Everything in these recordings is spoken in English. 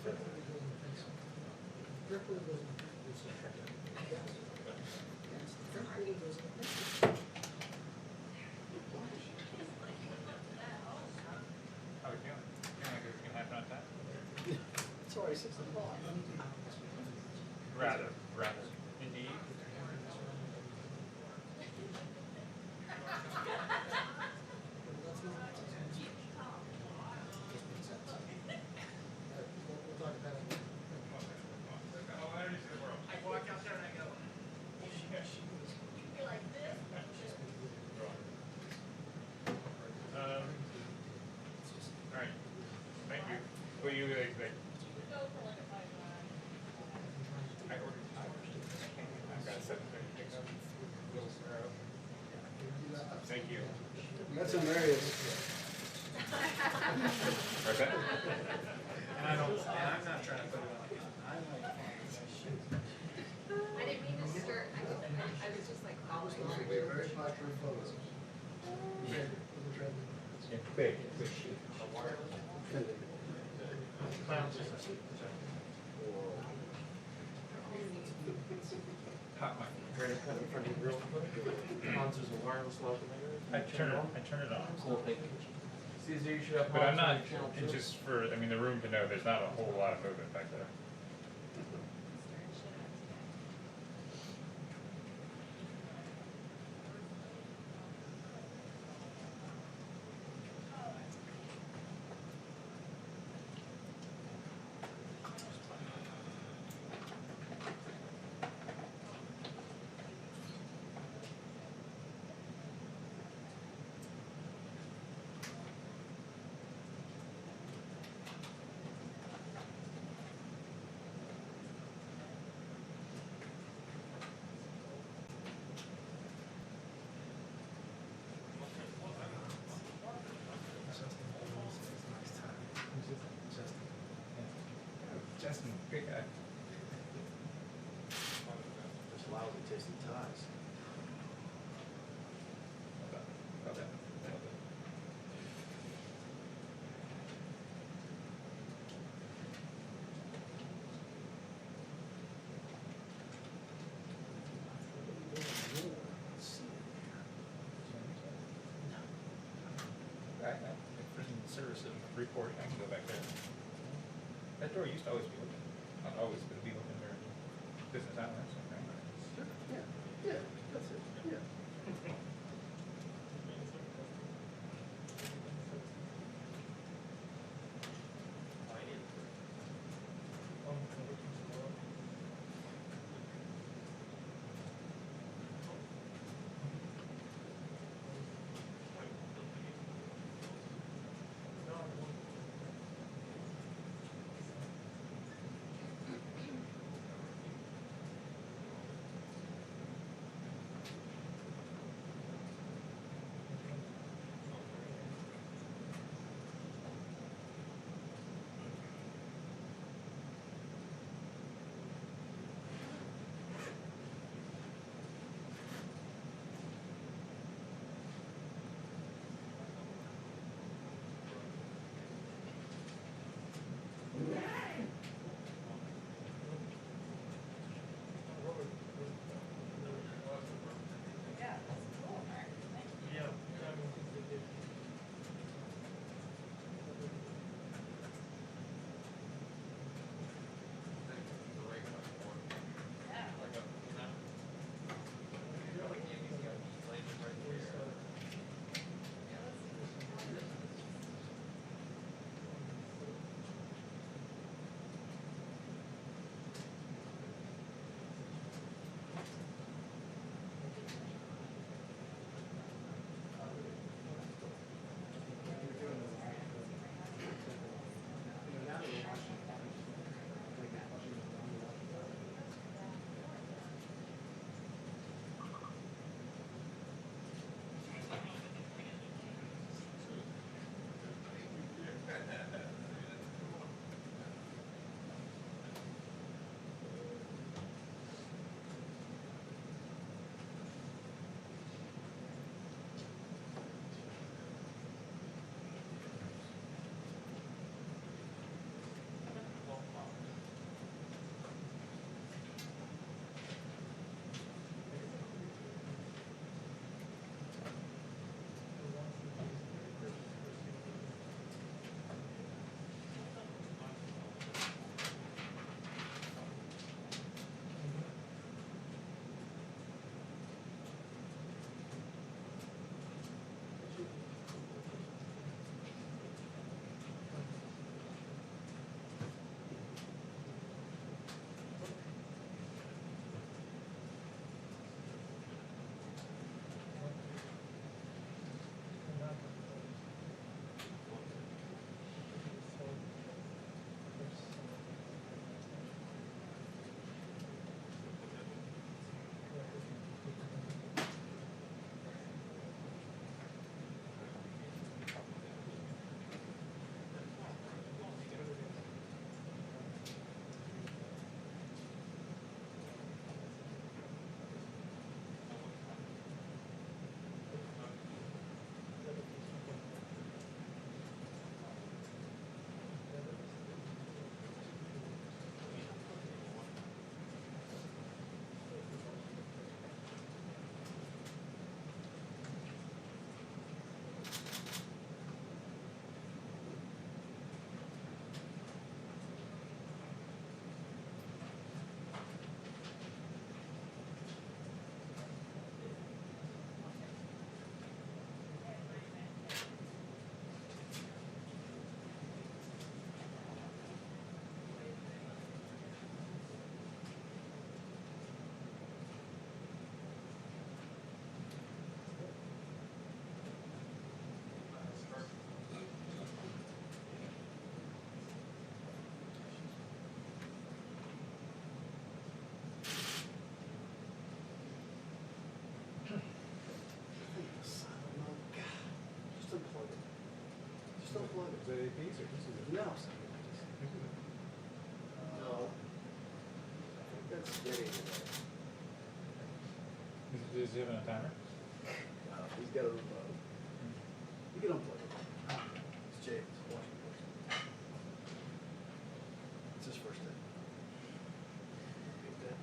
How are you feeling? Feeling like everything can happen on time? It's already 6 o'clock. Rather. Indeed. All right. Thank you. What do you expect? I ordered tires. I've got 7:30 pickup. Thank you. That's some areas. Right back. And I'm not trying to put it on. I like I didn't mean to stir, I was just like following. They're very popular photos. Big. Hot mic. Ready to cut in front of you real quick. Hans, there's a wireless locomotor. I turn it on. Cool thing. Caesar, you should have. But I'm Hans on not, your channel it's too. just for, I mean, the room to know there's not a whole lot of movement back there. Justin, good guy. Just lousy tasting ties. About that. Right now, prison service and reporting, I can go back there. That door used to always be open. Not always, but it'd be open during business hours. Yeah, that's it, yeah. a piece or this is a? No. This is No. I think that's steady today. Is he having a timer? He's got a remote. You can unplug it. It's James, watching this. It's his first day. Get that?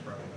probably better.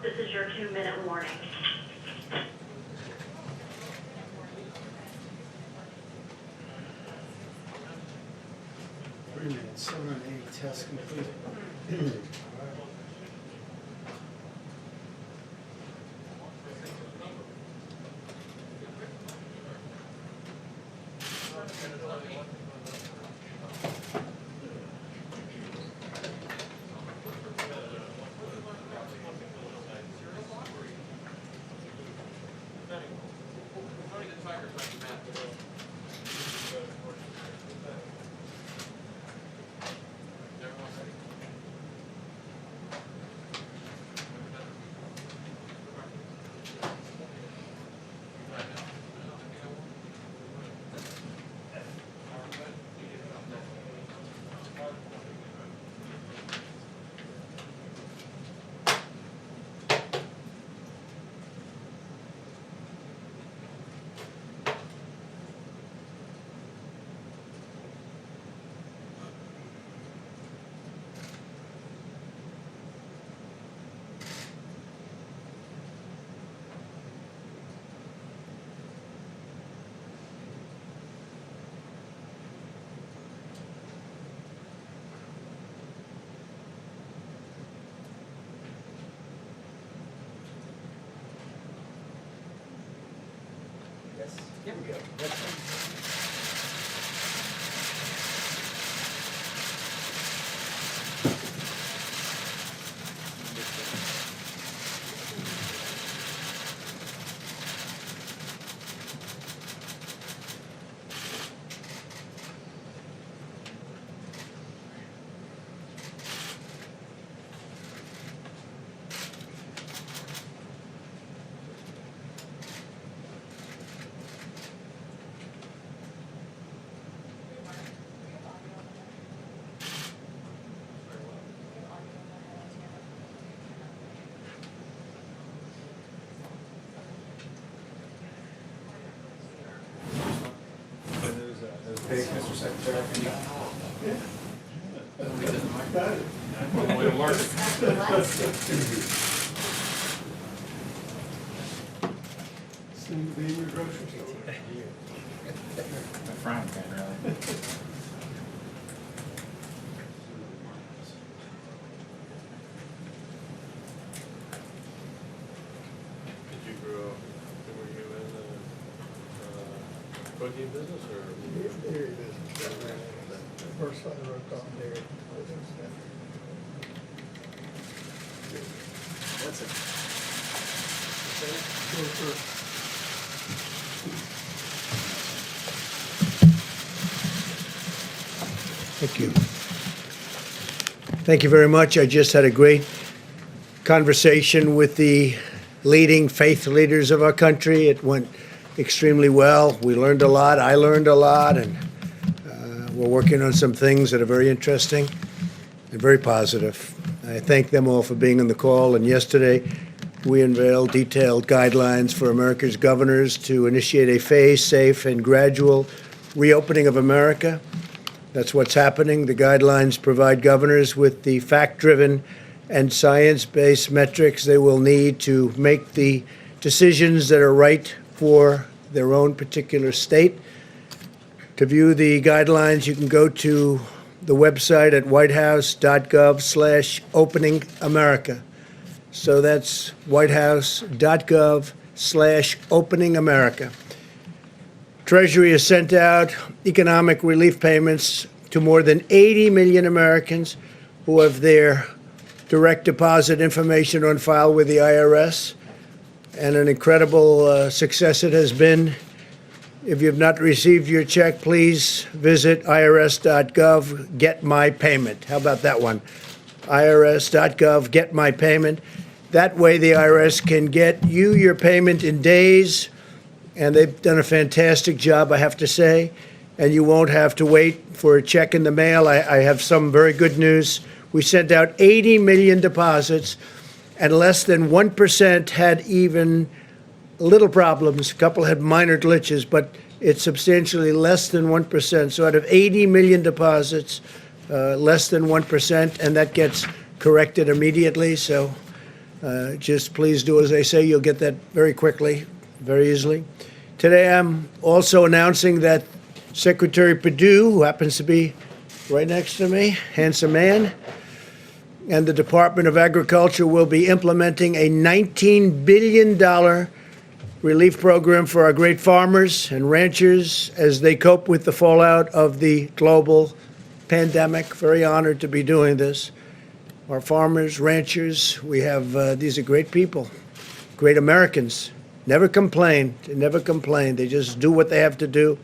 This is your 2-minute warning. Three minutes, 780, test complete. Yes, here we go. That's it. Hey, Mr. Secretary. Soon to be in your grocery store. The frying pan, really. Did you grow up, were you in the cooking business or? Dairy business. The first one I worked on dairy business. That's it. Thank you. Thank you very much. I just had a great conversation with the leading faith leaders of our country. It went extremely well. We learned a lot. I learned a lot, and we're working on some things that are very interesting and very positive. I thank them all for being on the call. And yesterday, we unveiled detailed guidelines for America's governors to initiate a phased, safe, and gradual reopening of America. That's what's happening. The guidelines provide governors with the fact-driven and science-based metrics they will need to make the decisions that are right for their own particular state. To view the guidelines, you can go to the website at whitehouse.gov/openingamerica. So that's whitehouse.gov/openingamerica. Treasury has sent out economic relief payments to more than 80 million Americans who have their direct deposit information on file with the IRS, and an incredible success it has been. If you have not received your check, please visit irs.gov, get my payment. How about that one? irs.gov, get my payment. That way the IRS can get you your payment in days, and they've done a fantastic job, I have to say, and you won't have to wait for a check in the mail. I have some very good news. We sent out 80 million deposits, and less than 1% had even little problems. A couple had minor glitches, but it's substantially less than 1%. So out of 80 million deposits, less than 1%, and that gets corrected immediately. So just please do as I say. You'll get that very quickly, very easily. Today I'm also announcing that Secretary Perdue, who happens to be right next to me, handsome man, and the Department of Agriculture will be implementing a $19 billion relief program for our great farmers and ranchers as they cope with the fallout of the global pandemic. Very honored to be doing this. Our farmers, ranchers, we have, these are great people, great Americans. Never complain. They never complain. They just do what they have to do.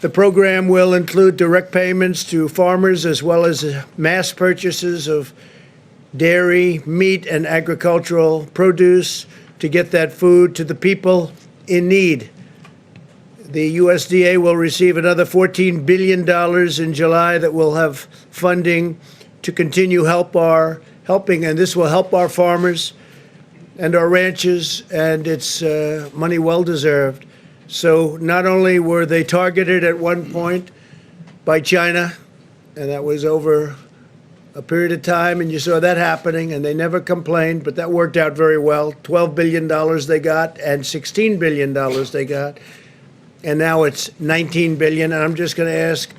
The program will include direct payments to farmers as well as mass purchases of dairy, meat, and agricultural produce to get that food to the people in need. The USDA will receive another $14 billion in July that will have funding to continue helping, and this will help our farmers and our ranchers, and it's money well deserved. So not only were they targeted at one point by China, and that was over a period of time, and you saw that happening, and they never complained, but that worked out very well. $12 billion they got, and $16 billion they got, and now it's $19 billion. And I'm just going to ask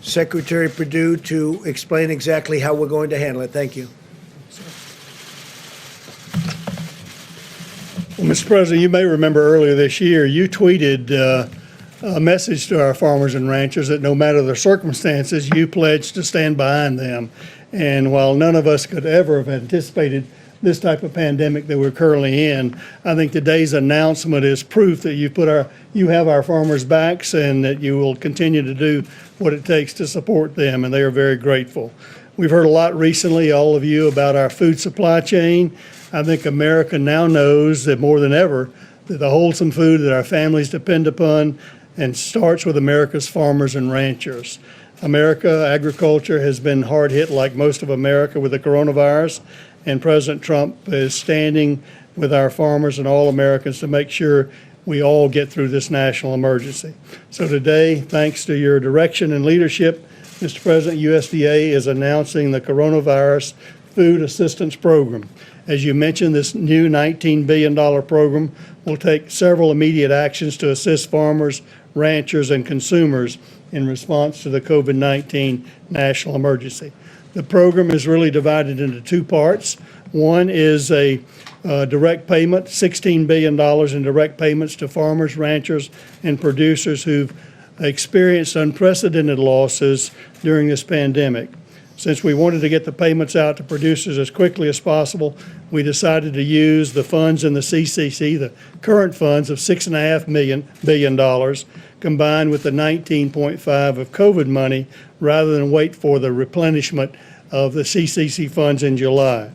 Secretary Perdue to explain exactly how we're going to handle it. Thank you. Well, Mr. President, you may remember earlier this year, you tweeted a message to our farmers and ranchers that no matter the circumstances, you pledged to stand behind them. And while none of us could ever have anticipated this type of pandemic that we're currently in, I think today's announcement is proof that you have our farmers' backs and that you will continue to do what it takes to support them, and they are very grateful. We've heard a lot recently, all of you, about our food supply chain. I think America now knows that more than ever that the wholesome food that our families depend upon and starts with America's farmers and ranchers. America, agriculture has been hard hit like most of America with the coronavirus, and President Trump is standing with our farmers and all Americans to make sure we all get through this national emergency. So today, thanks to your direction and leadership, Mr. President, USDA is announcing the Coronavirus Food Assistance Program. As you mentioned, this new $19 billion program will take several immediate actions to assist farmers, ranchers, and consumers in response to the COVID-19 national emergency. The program is really divided into two parts. One is a direct payment, $16 billion in direct payments to farmers, ranchers, and producers who've experienced unprecedented losses during this pandemic. Since we wanted to get the payments out to producers as quickly as possible, we decided to use the funds in the CCC, the current funds of $6.5 billion, combined with the 19.5 of COVID money, rather than wait for the replenishment of the CCC funds in July.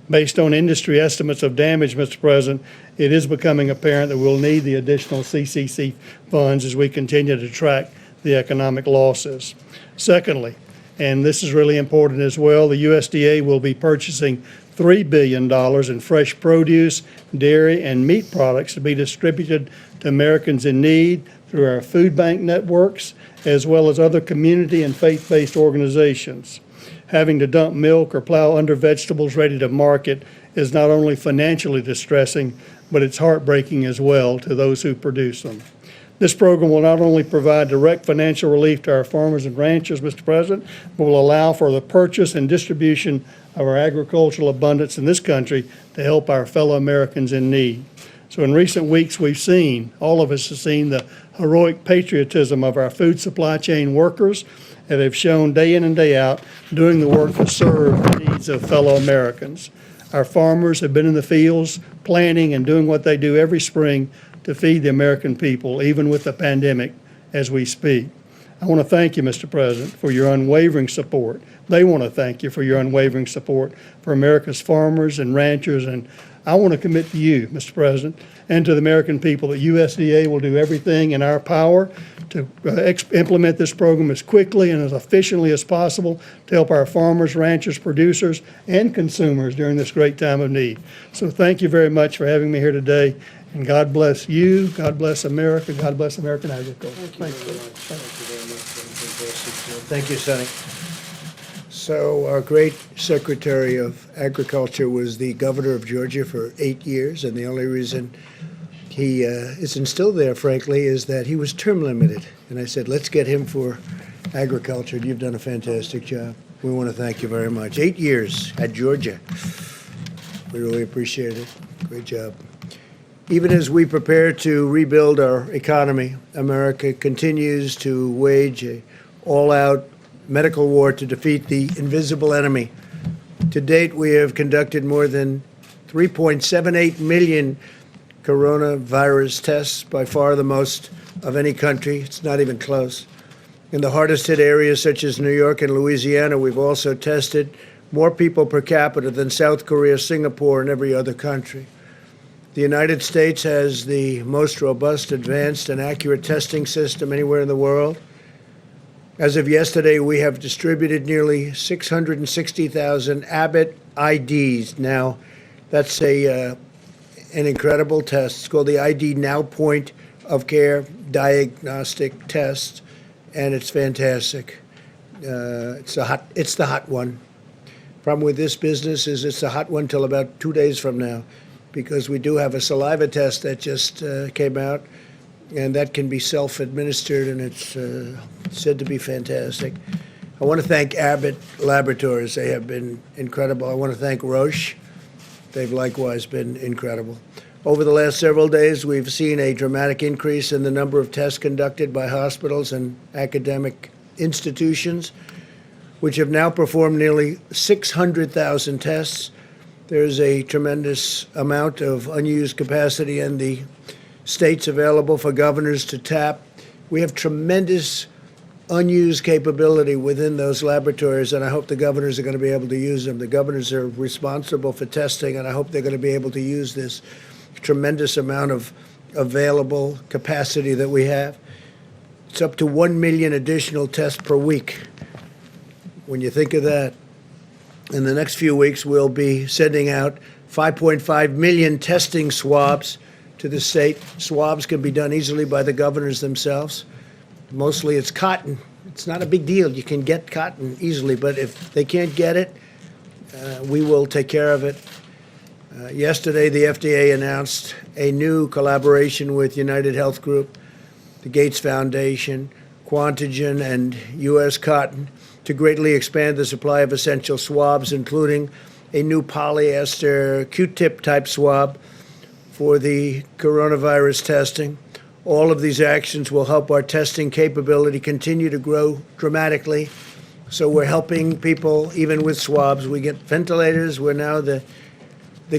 Based on industry estimates of damage, Mr. President, it is becoming apparent that we'll need the additional CCC funds as we continue to track the economic losses. Secondly, and this is really important as well, the USDA will be purchasing $3 billion in fresh produce, dairy, and meat products to be distributed to Americans in need through our food bank networks, as well as other community and faith-based organizations. Having to dump milk or plow under vegetables ready to market is not only financially distressing, but it's heartbreaking as well to those who produce them. This program will not only provide direct financial relief to our farmers and ranchers, Mr. President, but will allow for the purchase and distribution of our agricultural abundance in this country to help our fellow Americans in need. So in recent weeks, all of us have seen the heroic patriotism of our food supply chain workers that have shown day in and day out doing the work to serve the needs of fellow Americans. Our farmers have been in the fields planting and doing what they do every spring to feed the American people, even with the pandemic as we speak. I want to thank you, Mr. President, for your unwavering support. They want to thank you for your unwavering support for America's farmers and ranchers. And I want to commit to you, Mr. President, and to the American people that USDA will do everything in our power to implement this program as quickly and as efficiently as possible to help our farmers, ranchers, producers, and consumers during this great time of need. So thank you very much for having me here today. And God bless you, God bless America, God bless American agriculture. Thank you very much. Thank you very much. Thank you, Sonny. So our great Secretary of Agriculture was the governor of Georgia for 8 years, and the only reason he isn't still there, frankly, is that he was term limited. And I said, let's get him for agriculture. You've done a fantastic job. We want to thank you very much. 8 years at Georgia. We really appreciate it. Great job. Even as we prepare to rebuild our economy, America continues to wage an all-out medical war to defeat the invisible enemy. To date, we have conducted more than 3.78 million coronavirus tests, by far the most of any country. It's not even close. In the hardest hit areas such as New York and Louisiana, we've also tested more people per capita than South Korea, Singapore, and every other country. The United States has the most robust, advanced, and accurate testing system anywhere in the world. As of yesterday, we have distributed nearly 660,000 Abbott IDs. Now, that's an incredible test. It's called the ID Now Point of Care Diagnostic Test, and it's fantastic. It's the hot one. Problem with this business is it's a hot one till about 2 days from now, because we do have a saliva test that just came out, and that can be self-administered, and it's said to be fantastic. I want to thank Abbott Laboratories. They have been incredible. I want to thank Roche. They've likewise been incredible. Over the last several days, we've seen a dramatic increase in the number of tests conducted by hospitals and academic institutions, which have now performed nearly 600,000 tests. There's a tremendous amount of unused capacity in the states available for governors to tap. We have tremendous unused capability within those laboratories, and I hope the governors are going to be able to use them. The governors are responsible for testing, and I hope they're going to be able to use this tremendous amount of available capacity that we have. It's up to 1 million additional tests per week. When you think of that, in the next few weeks, we'll be sending out 5.5 million testing swabs to the state. Swabs can be done easily by the governors themselves. Mostly it's cotton. It's not a big deal. You can get cotton easily, but if they can't get it, we will take care of it. Yesterday, the FDA announced a new collaboration with United Health Group, the Gates Foundation, Quantigen, and U.S. Cotton to greatly expand the supply of essential swabs, including a new polyester Q-tip type swab for the coronavirus testing. All of these actions will help our testing capability continue to grow dramatically. So we're helping people even with swabs. We get ventilators. We're now the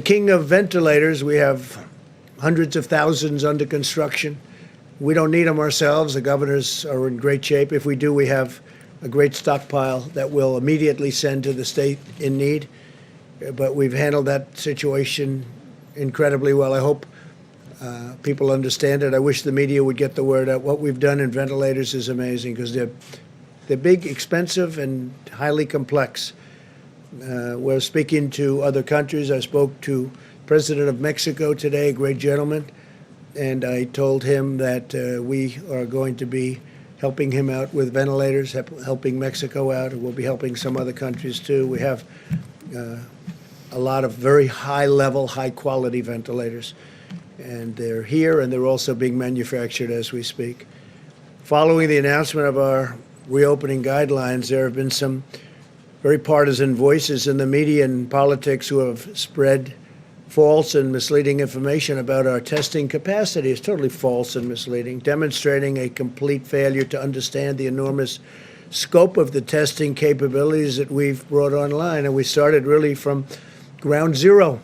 king of ventilators. We have hundreds of thousands under construction. We don't need them ourselves. The governors are in great shape. If we do, we have a great stockpile that we'll immediately send to the state in need. But we've handled that situation incredibly well. I hope people understand it. I wish the media would get the word out. What we've done in ventilators is amazing because they're big, expensive, and highly complex. We're speaking to other countries. I spoke to President of Mexico today, a great gentleman, and I told him that we are going to be helping him out with ventilators, helping Mexico out, and we'll be helping some other countries too. We have a lot of very high-level, high-quality ventilators, and they're here, and they're also being manufactured as we speak. Following the announcement of our reopening guidelines, there have been some very partisan voices in the media and politics who have spread false and misleading information about our testing capacity. It's totally false and misleading, demonstrating a complete failure to understand the enormous scope of the testing capabilities that we've brought online. And we started really from ground zero.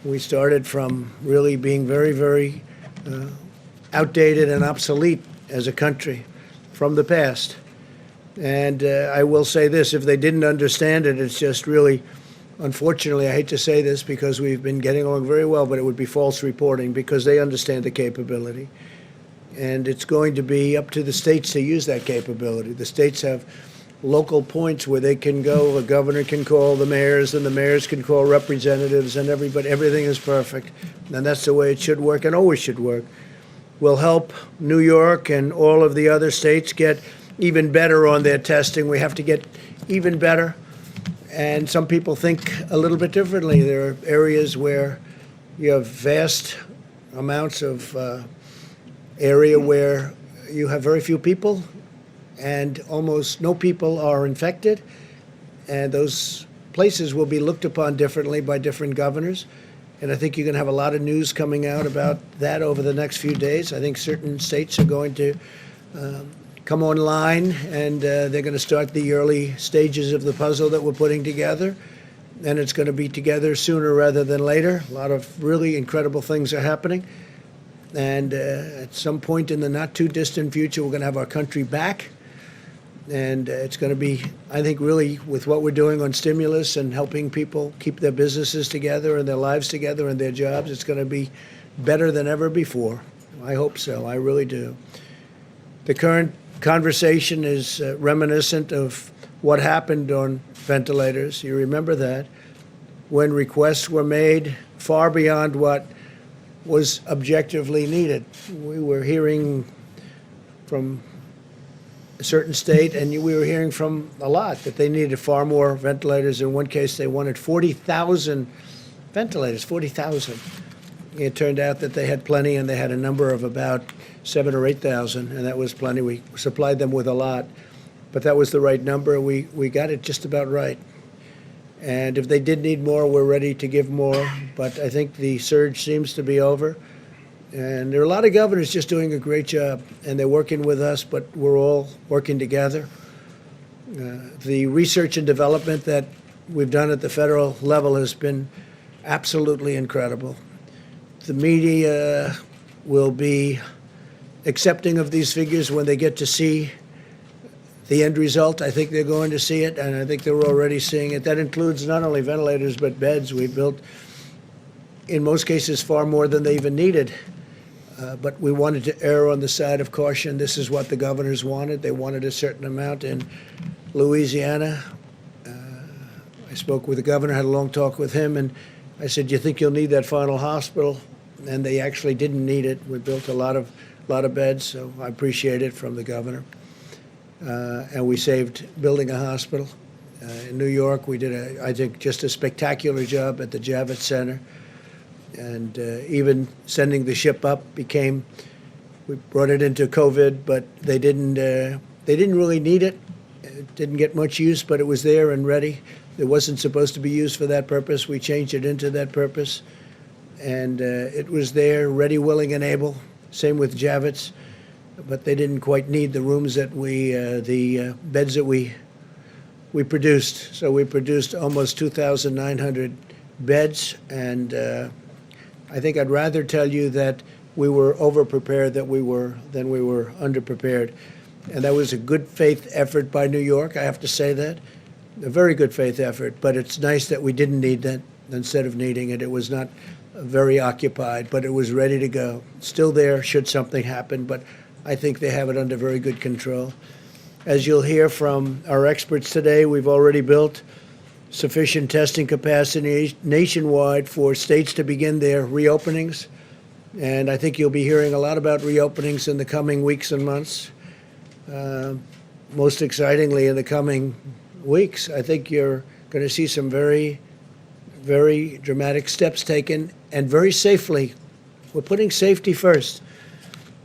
We started from really being very, very outdated and obsolete as a country from the past. And I will say this, if they didn't understand it, it's just really, unfortunately, I hate to say this because we've been getting along very well, but it would be false reporting because they understand the capability. And it's going to be up to the states to use that capability. The states have local points where they can go. The governor can call the mayors, and the mayors can call representatives, and everybody. Everything is perfect. And that's the way it should work and always should work. We'll help New York and all of the other states get even better on their testing. We have to get even better. And some people think a little bit differently. There are areas where you have vast amounts of area where you have very few people and almost no people are infected. And those places will be looked upon differently by different governors. And I think you're going to have a lot of news coming out about that over the next few days. I think certain states are going to come online, and they're going to start the early stages of the puzzle that we're putting together. And it's going to be together sooner rather than later. A lot of really incredible things are happening. And at some point in the not too distant future, we're going to have our country back. And it's going to be, I think, really with what we're doing on stimulus and helping people keep their businesses together and their lives together and their jobs, it's going to be better than ever before. I hope so. I really do. The current conversation is reminiscent of what happened on ventilators. You remember that, when requests were made far beyond what was objectively needed. We were hearing from a certain state, and we were hearing from a lot that they needed far more ventilators. In one case, they wanted 40,000 ventilators, 40,000. It turned out that they had plenty, and they had a number of about 7,000 or 8,000, and that was plenty. We supplied them with a lot, but that was the right number. We got it just about right. And if they did need more, we're ready to give more. But I think the surge seems to be over. And there are a lot of governors just doing a great job, and they're working with us, but we're all working together. The research and development that we've done at the federal level has been absolutely incredible. The media will be accepting of these figures when they get to see the end result. I think they're going to see it, and I think they're already seeing it. That includes not only ventilators, but beds. We built, in most cases, far more than they even needed. But we wanted to err on the side of caution. This is what the governors wanted. They wanted a certain amount in Louisiana. I spoke with the governor, had a long talk with him, and I said, "Do you think you'll need that final hospital?" And they actually didn't need it. We built a lot of beds, so I appreciate it from the governor. And we saved building a hospital. In New York, we did, I think, just a spectacular job at the Javits Center. And even sending the ship up we brought it into COVID, but they didn't really need it. It didn't get much use, but it was there and ready. It wasn't supposed to be used for that purpose. We changed it into that purpose. And it was there, ready, willing, and able. Same with Javits. But they didn't quite need the rooms that the beds that we produced. So we produced almost 2,900 beds, and I think I'd rather tell you that we were over-prepared than we were under-prepared. And that was a good faith effort by New York, I have to say that. A very good faith effort, but it's nice that we didn't need that instead of needing it. It was not very occupied, but it was ready to go. Still there should something happen, but I think they have it under very good control. As you'll hear from our experts today, we've already built sufficient testing capacity nationwide for states to begin their reopenings. And I think you'll be hearing a lot about reopenings in the coming weeks and months. Most excitingly, in the coming weeks, I think you're going to see some very, very dramatic steps taken, and very safely. We're putting safety first.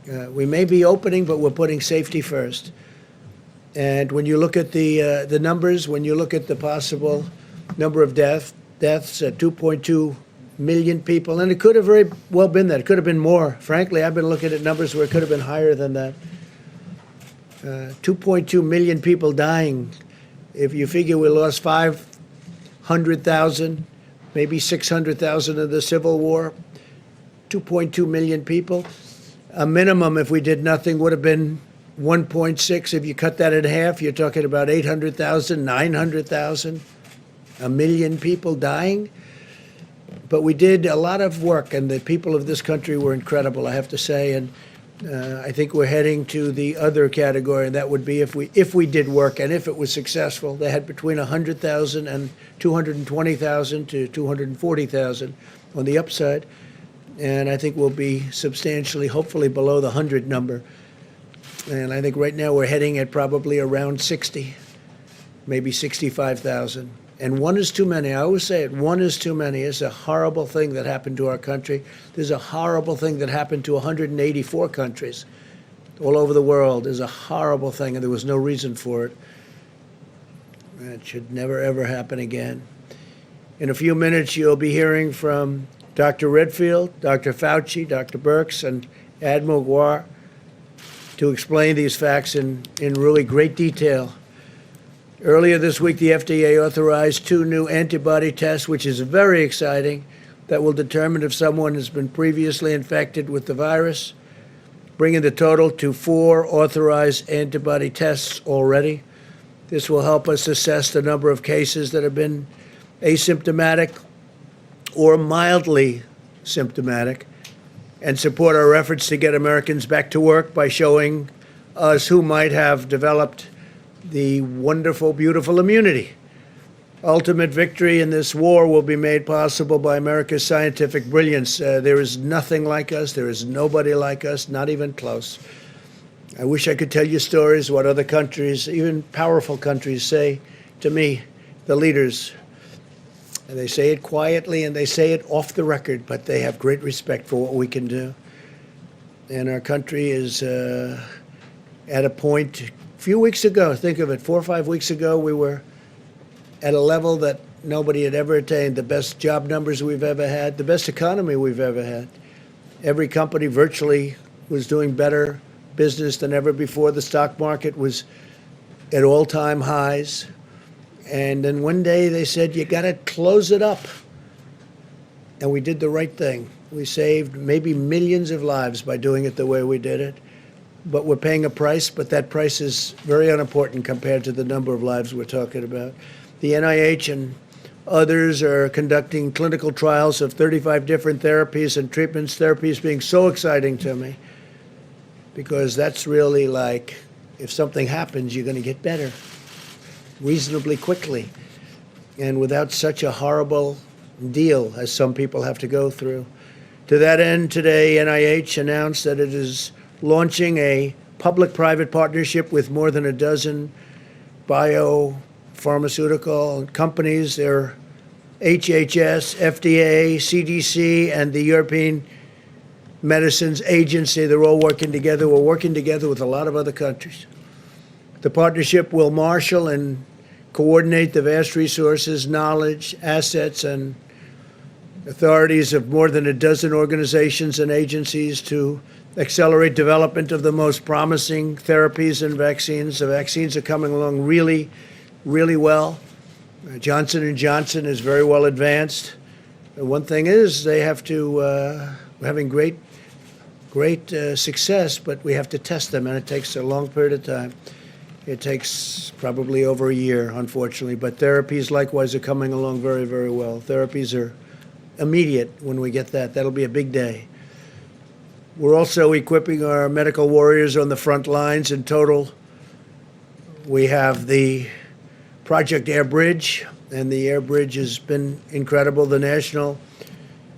We may be opening, but we're putting safety first. And when you look at the numbers, when you look at the possible number of deaths at 2.2 million people, and it could have very well been that. It could have been more. Frankly, I've been looking at numbers where it could have been higher than that. 2.2 million people dying. If you figure we lost 500,000, maybe 600,000 in the Civil War, 2.2 million people. A minimum, if we did nothing, would have been 1.6. If you cut that in half, you're talking about 800,000, 900,000, a million people dying. But we did a lot of work, and the people of this country were incredible, I have to say. And I think we're heading to the other category, and that would be if we did work and if it was successful. They had between 100,000 and 220,000 to 240,000 on the upside. And I think we'll be substantially, hopefully, below the 100 number. And I think right now we're heading at probably around 60, maybe 65,000. And one is too many. I always say it, one is too many. It's a horrible thing that happened to our country. There's a horrible thing that happened to 184 countries all over the world. There's a horrible thing, and there was no reason for it. It should never, ever happen again. In a few minutes, you'll be hearing from Dr. Redfield, Dr. Fauci, Dr. Birx, and Admiral Guar to explain these facts in really great detail. Earlier this week, the FDA authorized 2 new antibody tests, which is very exciting, that will determine if someone has been previously infected with the virus, bringing the total to 4 authorized antibody tests already. This will help us assess the number of cases that have been asymptomatic or mildly symptomatic, and support our efforts to get Americans back to work by showing us who might have developed the wonderful, beautiful immunity. Ultimate victory in this war will be made possible by America's scientific brilliance. There is nothing like us. There is nobody like us, not even close. I wish I could tell you stories what other countries, even powerful countries, say to me, the leaders. And they say it quietly and they say it off the record, but they have great respect for what we can do. And our country is at a point. A few weeks ago, think of it, 4 or 5 weeks ago, we were at a level that nobody had ever attained, the best job numbers we've ever had, the best economy we've ever had. Every company virtually was doing better business than ever before. The stock market was at all-time highs. And then one day they said, you got to close it up. And we did the right thing. We saved maybe millions of lives by doing it the way we did it. But we're paying a price, but that price is very unimportant compared to the number of lives we're talking about. The NIH and others are conducting clinical trials of 35 different therapies and treatments, therapies being so exciting to me, because that's really like, if something happens, you're going to get better reasonably quickly and without such a horrible deal as some people have to go through. To that end, today, NIH announced that it is launching a public-private partnership with more than a dozen biopharmaceutical companies. They're HHS, FDA, CDC, and the European Medicines Agency. They're all working together. We're working together with a lot of other countries. The partnership will marshal and coordinate the vast resources, knowledge, assets, and authorities of more than a dozen organizations and agencies to accelerate development of the most promising therapies and vaccines. The vaccines are coming along really, really well. Johnson & Johnson is very well advanced. And one thing is they have to, we're having great success, but we have to test them, and it takes a long period of time. It takes probably over a year, unfortunately, but therapies likewise are coming along very, very well. Therapies are immediate when we get that. That'll be a big day. We're also equipping our medical warriors on the front lines. In total, we have the Project Air Bridge, and the Air Bridge has been incredible. The National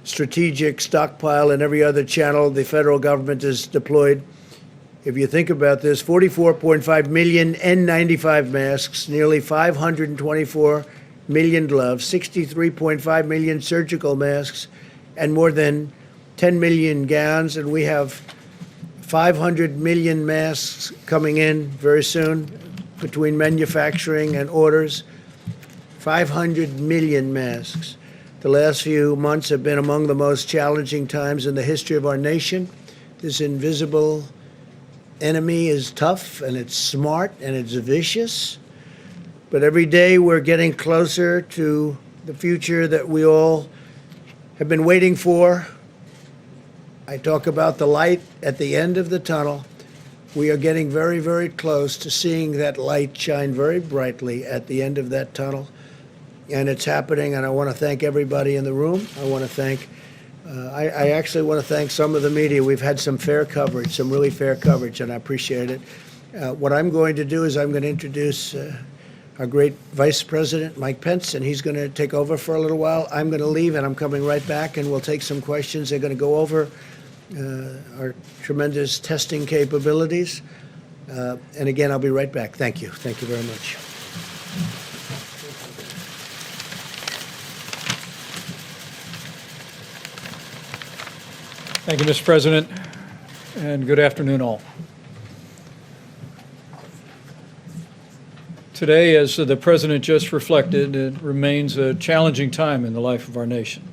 Strategic Stockpile and every other channel the federal government has deployed. If you think about this, 44.5 million N95 masks, nearly 524 million gloves, 63.5 million surgical masks, and more than 10 million gowns, and we have 500 million masks coming in very soon between manufacturing and orders. 500 million masks. The last few months have been among the most challenging times in the history of our nation. This invisible enemy is tough, and it's smart, and it's vicious. But every day we're getting closer to the future that we all have been waiting for. I talk about the light at the end of the tunnel. We are getting very, very close to seeing that light shine very brightly at the end of that tunnel. And it's happening, and I want to thank everybody in the room. I want to thank, I actually want to thank some of the media. We've had some fair coverage, some really fair coverage, and I appreciate it. What I'm going to do is I'm going to introduce our great Vice President, Mike Pence, and he's going to take over for a little while. I'm going to leave, and I'm coming right back, and we'll take some questions. They're going to go over our tremendous testing capabilities. And again, I'll be right back. Thank you. Thank you very much. Thank you, Mr. President, and good afternoon all. Today, as the President just reflected, it remains a challenging time in the life of our nation.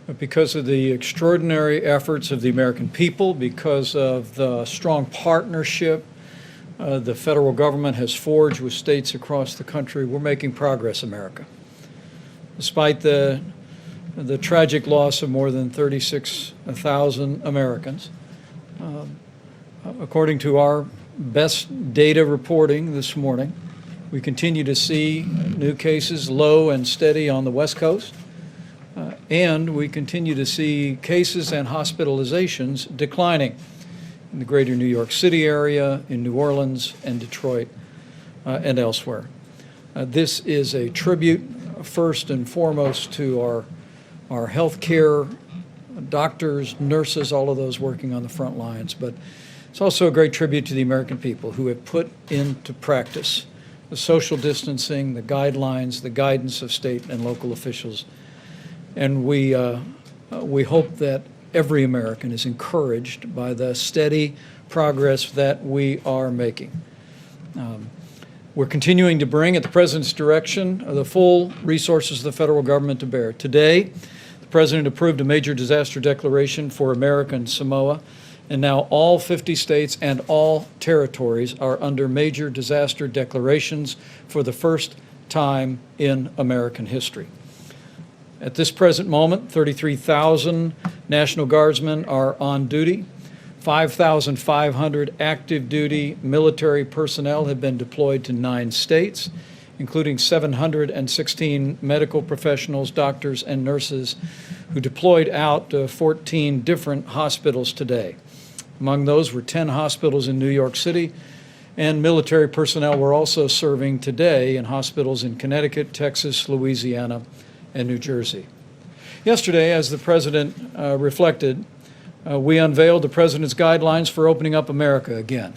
But because of the extraordinary efforts of the American people, because of the strong partnership the federal government has forged with states across the country, we're making progress, America. Despite the tragic loss of more than 36,000 Americans, according to our best data reporting this morning, we continue to see new cases low and steady on the West Coast, and we continue to see cases and hospitalizations declining in the greater New York City area, in New Orleans and Detroit, and elsewhere. This is a tribute, first and foremost, to our healthcare doctors, nurses, all of those working on the front lines, but it's also a great tribute to the American people who have put into practice the social distancing, the guidelines, the guidance of state and local officials. And we hope that every American is encouraged by the steady progress that we are making. We're continuing to bring, at the President's direction, the full resources of the federal government to bear. Today, the President approved a major disaster declaration for American Samoa, and now all 50 states and all territories are under major disaster declarations for the first time in American history. At this present moment, 33,000 National Guardsmen are on duty. 5,500 active duty military personnel have been deployed to 9 states, including 716 medical professionals, doctors, and nurses who deployed out to 14 different hospitals today. Among those were 10 hospitals in New York City, and military personnel were also serving today in hospitals in Connecticut, Texas, Louisiana, and New Jersey. Yesterday, as the President reflected, we unveiled the President's guidelines for opening up America again.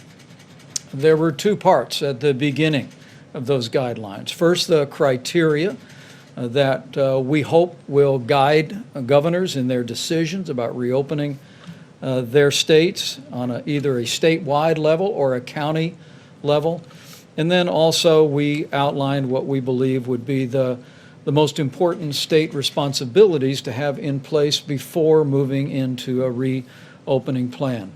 There were 2 parts at the beginning of those guidelines. First, the criteria that we hope will guide governors in their decisions about reopening their states on either a statewide level or a county level. And then also we outlined what we believe would be the most important state responsibilities to have in place before moving into a reopening plan.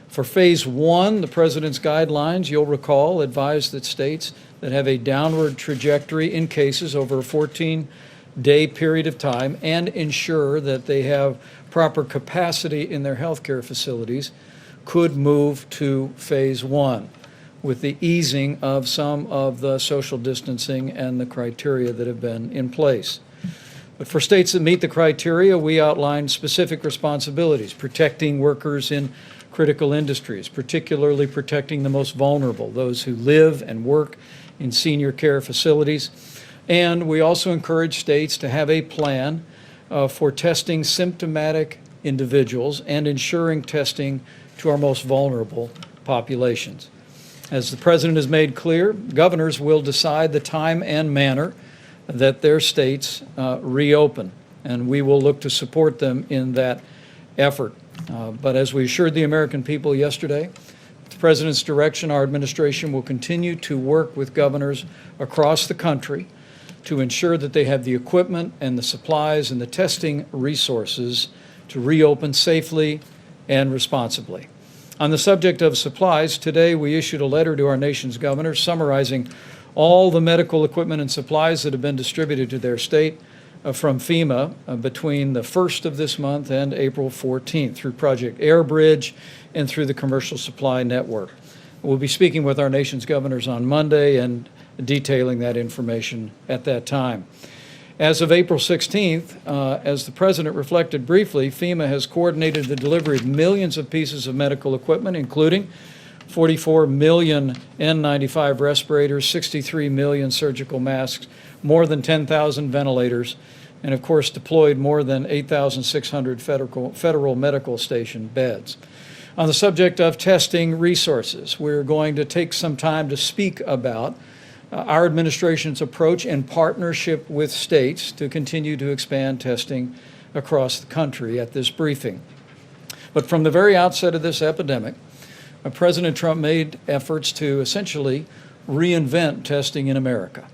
For phase 1, the President's guidelines, you'll recall, advised that states that have a downward trajectory in cases over a 14-day period of time and ensure that they have proper capacity in their healthcare facilities could move to phase 1 with the easing of some of the social distancing and the criteria that have been in place. But for states that meet the criteria, we outlined specific responsibilities, protecting workers in critical industries, particularly protecting the most vulnerable, those who live and work in senior care facilities. And we also encourage states to have a plan for testing symptomatic individuals and ensuring testing to our most vulnerable populations. As the President has made clear, governors will decide the time and manner that their states reopen, and we will look to support them in that effort. But as we assured the American people yesterday, at the President's direction, our administration will continue to work with governors across the country to ensure that they have the equipment and the supplies and the testing resources to reopen safely and responsibly. On the subject of supplies, today we issued a letter to our nation's governors summarizing all the medical equipment and supplies that have been distributed to their state from FEMA between the 1st of this month and April 14th through Project Air Bridge and through the Commercial Supply Network. We'll be speaking with our nation's governors on Monday and detailing that information at that time. As of April 16th, as the President reflected briefly, FEMA has coordinated the delivery of millions of pieces of medical equipment, including 44 million N95 respirators, 63 million surgical masks, more than 10,000 ventilators, and of course deployed more than 8,600 federal medical station beds. On the subject of testing resources, we're going to take some time to speak about our administration's approach in partnership with states to continue to expand testing across the country at this briefing. But from the very outset of this epidemic, President Trump made efforts to essentially reinvent testing in America.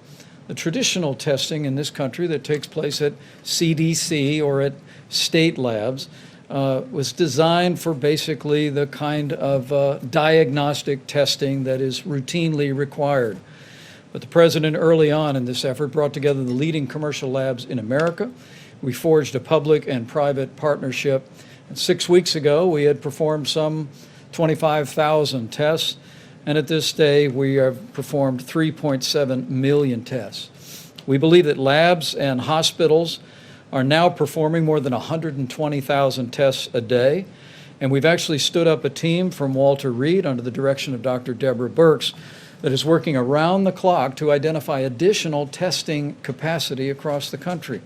The traditional testing in this country that takes place at CDC or at state labs was designed for basically the kind of diagnostic testing that is routinely required. But the President early on in this effort brought together the leading commercial labs in America. We forged a public and private partnership. And 6 weeks ago, we had performed some 25,000 tests, and at this day, we have performed 3.7 million tests. We believe that labs and hospitals are now performing more than 120,000 tests a day, and we've actually stood up a team from Walter Reed under the direction of Dr. Deborah Birx that is working around the clock to identify additional testing capacity across the country.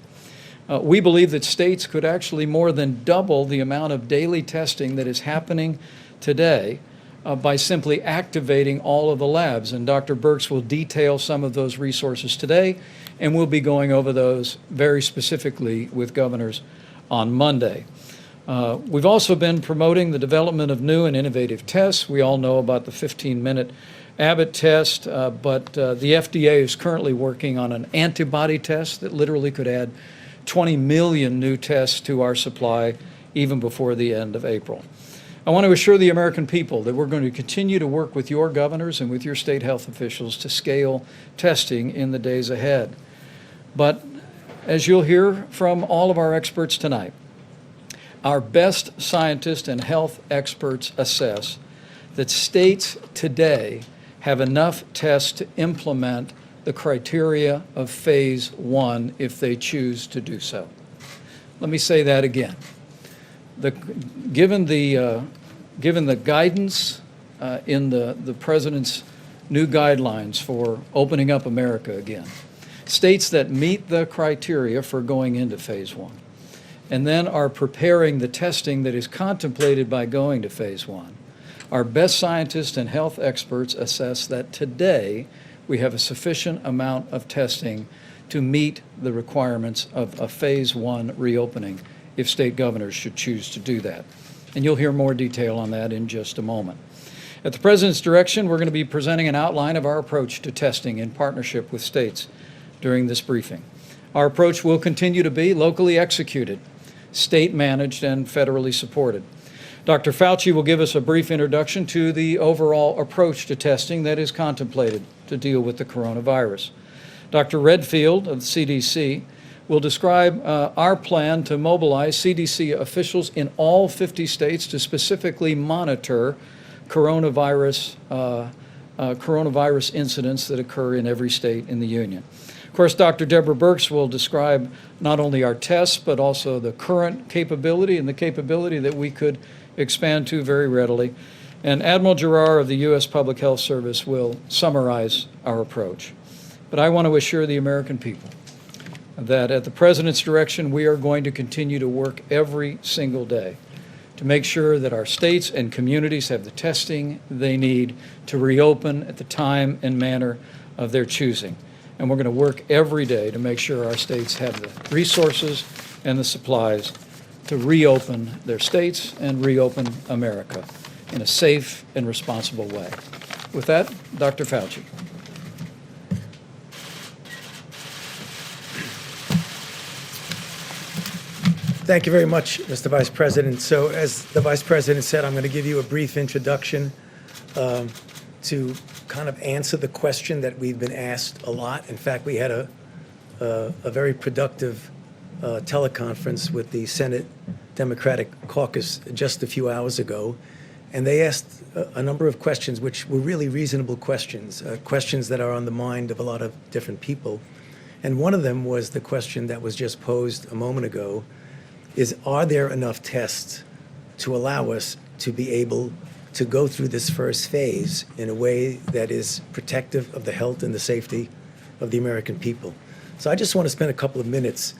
We believe that states could actually more than double the amount of daily testing that is happening today by simply activating all of the labs. And Dr. Birx will detail some of those resources today, and we'll be going over those very specifically with governors on Monday. We've also been promoting the development of new and innovative tests. We all know about the 15-minute Abbott test, but the FDA is currently working on an antibody test that literally could add 20 million new tests to our supply even before the end of April. I want to assure the American people that we're going to continue to work with your governors and with your state health officials to scale testing in the days ahead. But as you'll hear from all of our experts tonight, our best scientists and health experts assess that states today have enough tests to implement the criteria of phase 1 if they choose to do so. Let me say that again. Given the guidance in the President's new guidelines for opening up America again, states that meet the criteria for going into phase 1 and then are preparing the testing that is contemplated by going to phase 1, our best scientists and health experts assess that today we have a sufficient amount of testing to meet the requirements of a phase 1 reopening if state governors should choose to do that. And you'll hear more detail on that in just a moment. At the President's direction, we're going to be presenting an outline of our approach to testing in partnership with states during this briefing. Our approach will continue to be locally executed, state-managed, and federally supported. Dr. Fauci will give us a brief introduction to the overall approach to testing that is contemplated to deal with the coronavirus. Dr. Redfield of the CDC will describe our plan to mobilize CDC officials in all 50 states to specifically monitor coronavirus incidents that occur in every state in the union. Of course, Dr. Deborah Birx will describe not only our tests, but also the current capability and the capability that we could expand to very readily. And Admiral Giroir of the U.S. Public Health Service will summarize our approach. But I want to assure the American people that at the President's direction, we are going to continue to work every single day to make sure that our states and communities have the testing they need to reopen at the time and manner of their choosing. And we're going to work every day to make sure our states have the resources and the supplies to reopen their states and reopen America in a safe and responsible way. With that, Dr. Fauci. Thank you very much, Mr. Vice President. So as the Vice President said, I'm going to give you a brief introduction to kind of answer the question that we've been asked a lot. In fact, we had a very productive teleconference with the Senate Democratic Caucus just a few hours ago, and they asked a number of questions which were really reasonable questions, questions that are on the mind of a lot of different people. And one of them was the question that was just posed a moment ago, is are there enough tests to allow us to be able to go through this first phase in a way that is protective of the health and the safety of the American people? So I just want to spend a couple of minutes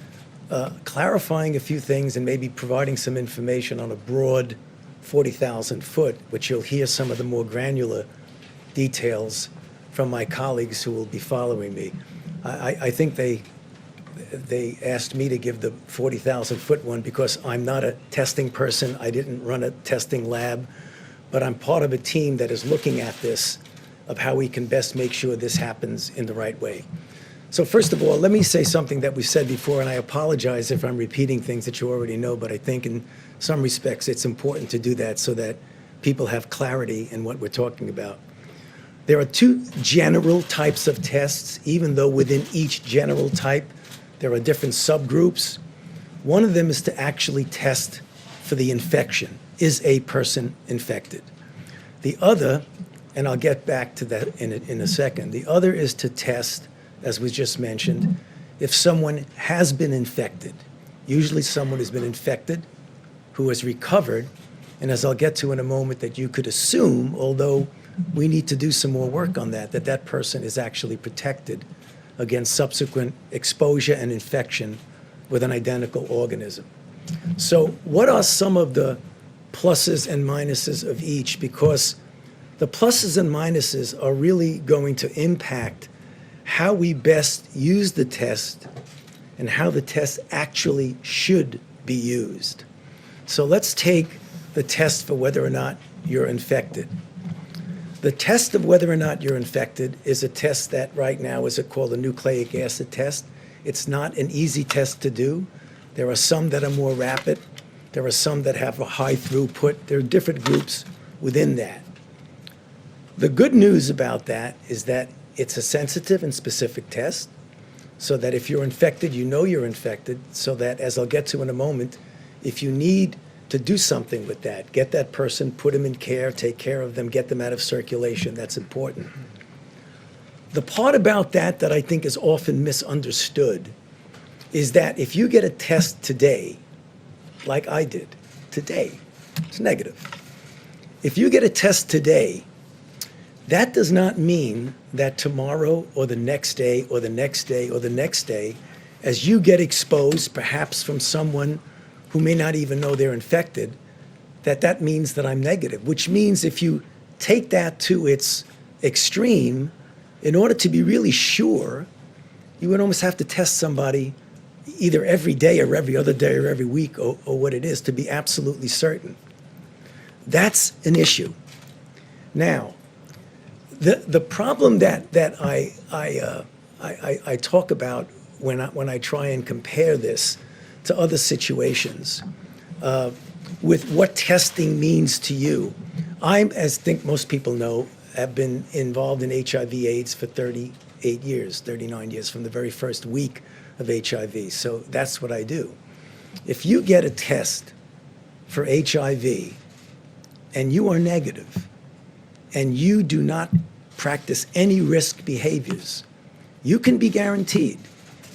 clarifying a few things and maybe providing some information on a broad 40,000 foot, which you'll hear some of the more granular details from my colleagues who will be following me. I think they asked me to give the 40,000 foot one because I'm not a testing person. I didn't run a testing lab, but I'm part of a team that is looking at this, of how we can best make sure this happens in the right way. So first of all, let me say something that we said before, and I apologize if I'm repeating things that you already know, but I think in some respects it's important to do that so that people have clarity in what we're talking about. There are two general types of tests, even though within each general type there are different subgroups. One of them is to actually test for the infection. Is a person infected? The other, and I'll get back to that in a second, the other is to test, as was just mentioned, if someone has been infected. Usually someone has been infected who has recovered, and as I'll get to in a moment, that you could assume, although we need to do some more work on that, that that person is actually protected against subsequent exposure and infection with an identical organism. So what are some of the pluses and minuses of each? Because the pluses and minuses are really going to impact how we best use the test and how the test actually should be used. So let's take the test for whether or not you're infected. The test of whether or not you're infected is a test that right now is called a nucleic acid test. It's not an easy test to do. There are some that are more rapid. There are some that have a high throughput. There are different groups within that. The good news about that is that it's a sensitive and specific test, so that if you're infected, you know you're infected, so that, as I'll get to in a moment, if you need to do something with that, get that person, put them in care, take care of them, get them out of circulation, that's important. The part about that I think is often misunderstood is that if you get a test today, like I did today, it's negative. If you get a test today, that does not mean that tomorrow or the next day or the next day or the next day, as you get exposed perhaps from someone who may not even know they're infected, that means that I'm negative, which means if you take that to its extreme, in order to be really sure, you would almost have to test somebody either every day or every other day or every week or what it is to be absolutely certain. That's an issue. Now, the problem that I talk about when I try and compare this to other situations with what testing means to you. I, as I think most people know, have been involved in HIV/AIDS for 38 years, 39 years, from the very first week of HIV. So that's what I do. If you get a test for HIV and you are negative and you do not practice any risk behaviors, you can be guaranteed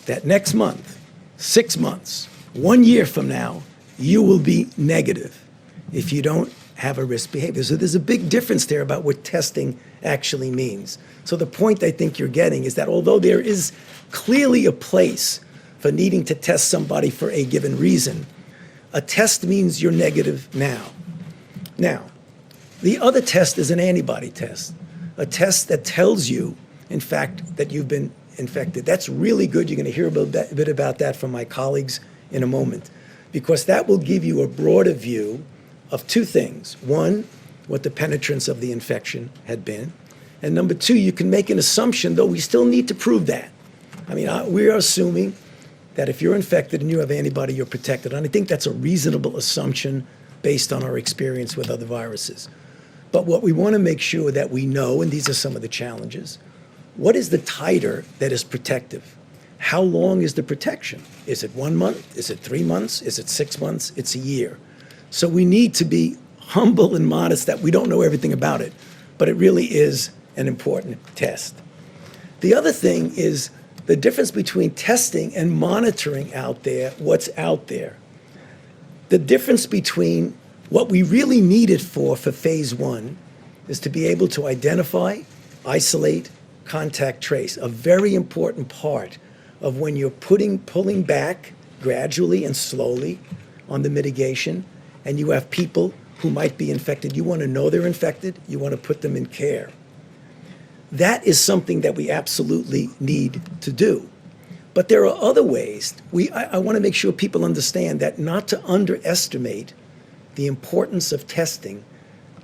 that next month, 6 months, 1 year from now, you will be negative if you don't have a risk behavior. So there's a big difference there about what testing actually means. So the point I think you're getting is that although there is clearly a place for needing to test somebody for a given reason, a test means you're negative now. Now, the other test is an antibody test, a test that tells you, in fact, that you've been infected. That's really good. You're going to hear a bit about that from my colleagues in a moment, because that will give you a broader view of two things. One, what the penetrance of the infection had been. And number two, you can make an assumption, though we still need to prove that. I mean, we are assuming that if you're infected and you have antibody, you're protected. And I think that's a reasonable assumption based on our experience with other viruses. But what we want to make sure that we know, and these are some of the challenges, what is the titer that is protective? How long is the protection? Is it 1 month? Is it 3 months? Is it 6 months? It's a year. So we need to be humble and modest that we don't know everything about it, but it really is an important test. The other thing is the difference between testing and monitoring out there, what's out there. The difference between what we really need it for phase 1 is to be able to identify, isolate, contact trace, a very important part of when you're pulling back gradually and slowly on the mitigation, and you have people who might be infected. You want to know they're infected. You want to put them in care. That is something that we absolutely need to do. But there are other ways. I want to make sure people understand that not to underestimate the importance of testing.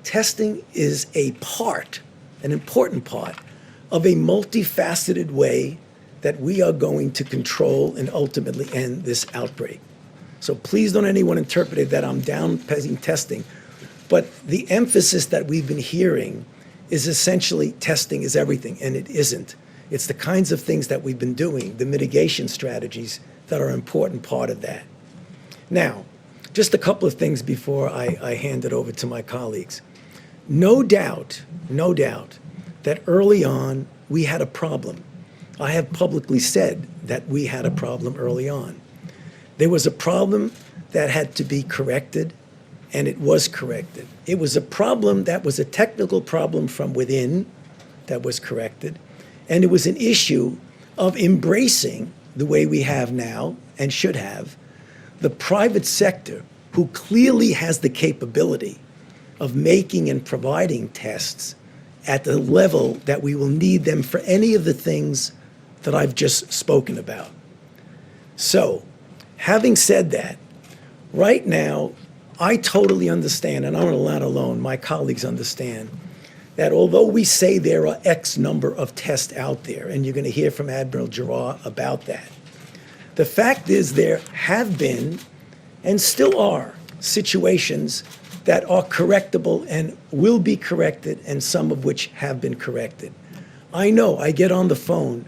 Testing is a part, an important part, of a multifaceted way that we are going to control and ultimately end this outbreak. So please don't anyone interpret it that I'm downplaying testing. But the emphasis that we've been hearing is essentially testing is everything, and it isn't. It's the kinds of things that we've been doing, the mitigation strategies that are an important part of that. Now, just a couple of things before I hand it over to my colleagues. No doubt that early on we had a problem. I have publicly said that we had a problem early on. There was a problem that had to be corrected, and it was corrected. It was a problem that was a technical problem from within that was corrected, and it was an issue of embracing the way we have now and should have the private sector, who clearly has the capability of making and providing tests at the level that we will need them for any of the things that I've just spoken about. So, having said that, right now, I totally understand, and I'm not alone, my colleagues understand, that although we say there are X number of tests out there, and you're going to hear from Admiral Giroir about that, the fact is there have been and still are situations that are correctable and will be corrected, and some of which have been corrected. I know I get on the phone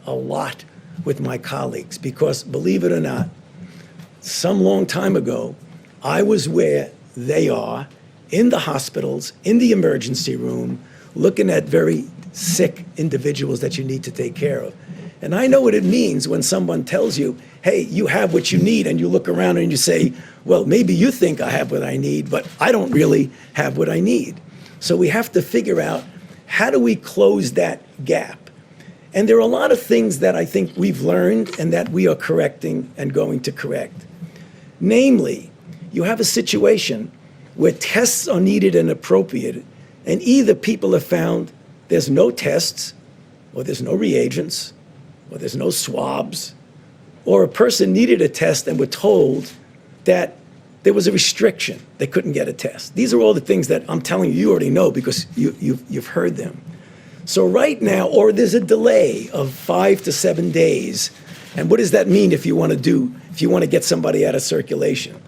a lot with my colleagues because, believe it or not, some long time ago, I was where they are, in the hospitals, in the emergency room, looking at very sick individuals that you need to take care of. And I know what it means when someone tells you, hey, you have what you need, and you look around and you say, well, maybe you think I have what I need, but I don't really have what I need. So we have to figure out, how do we close that gap? And there are a lot of things that I think we've learned and that we are correcting and going to correct. Namely, you have a situation where tests are needed and appropriate, and either people have found there's no tests, or there's no reagents, or there's no swabs, or a person needed a test and were told that there was a restriction, they couldn't get a test. These are all the things that I'm telling you, you already know because you've heard them. So right now, or there's a delay of 5 to 7 days. And what does that mean if you want to get somebody out of circulation?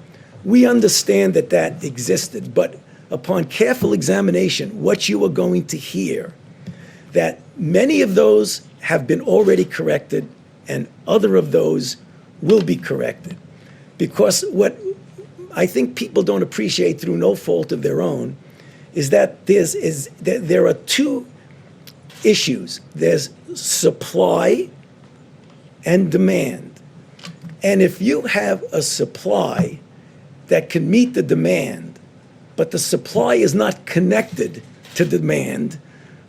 We understand that that existed, but upon careful examination, what you are going to hear, that many of those have been already corrected and other of those will be corrected. Because what I think people don't appreciate through no fault of their own is that there are two issues. There's supply and demand. And if you have a supply that can meet the demand, but the supply is not connected to demand,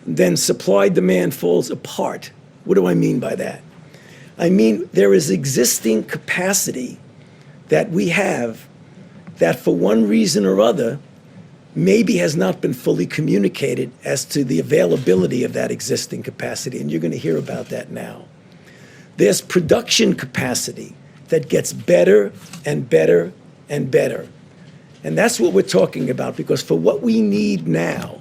then supply-demand falls apart. What do I mean by that? I mean there is existing capacity that we have that for one reason or other maybe has not been fully communicated as to the availability of that existing capacity, and you're going to hear about that now. There's production capacity that gets better and better and better. And that's what we're talking about, because for what we need now,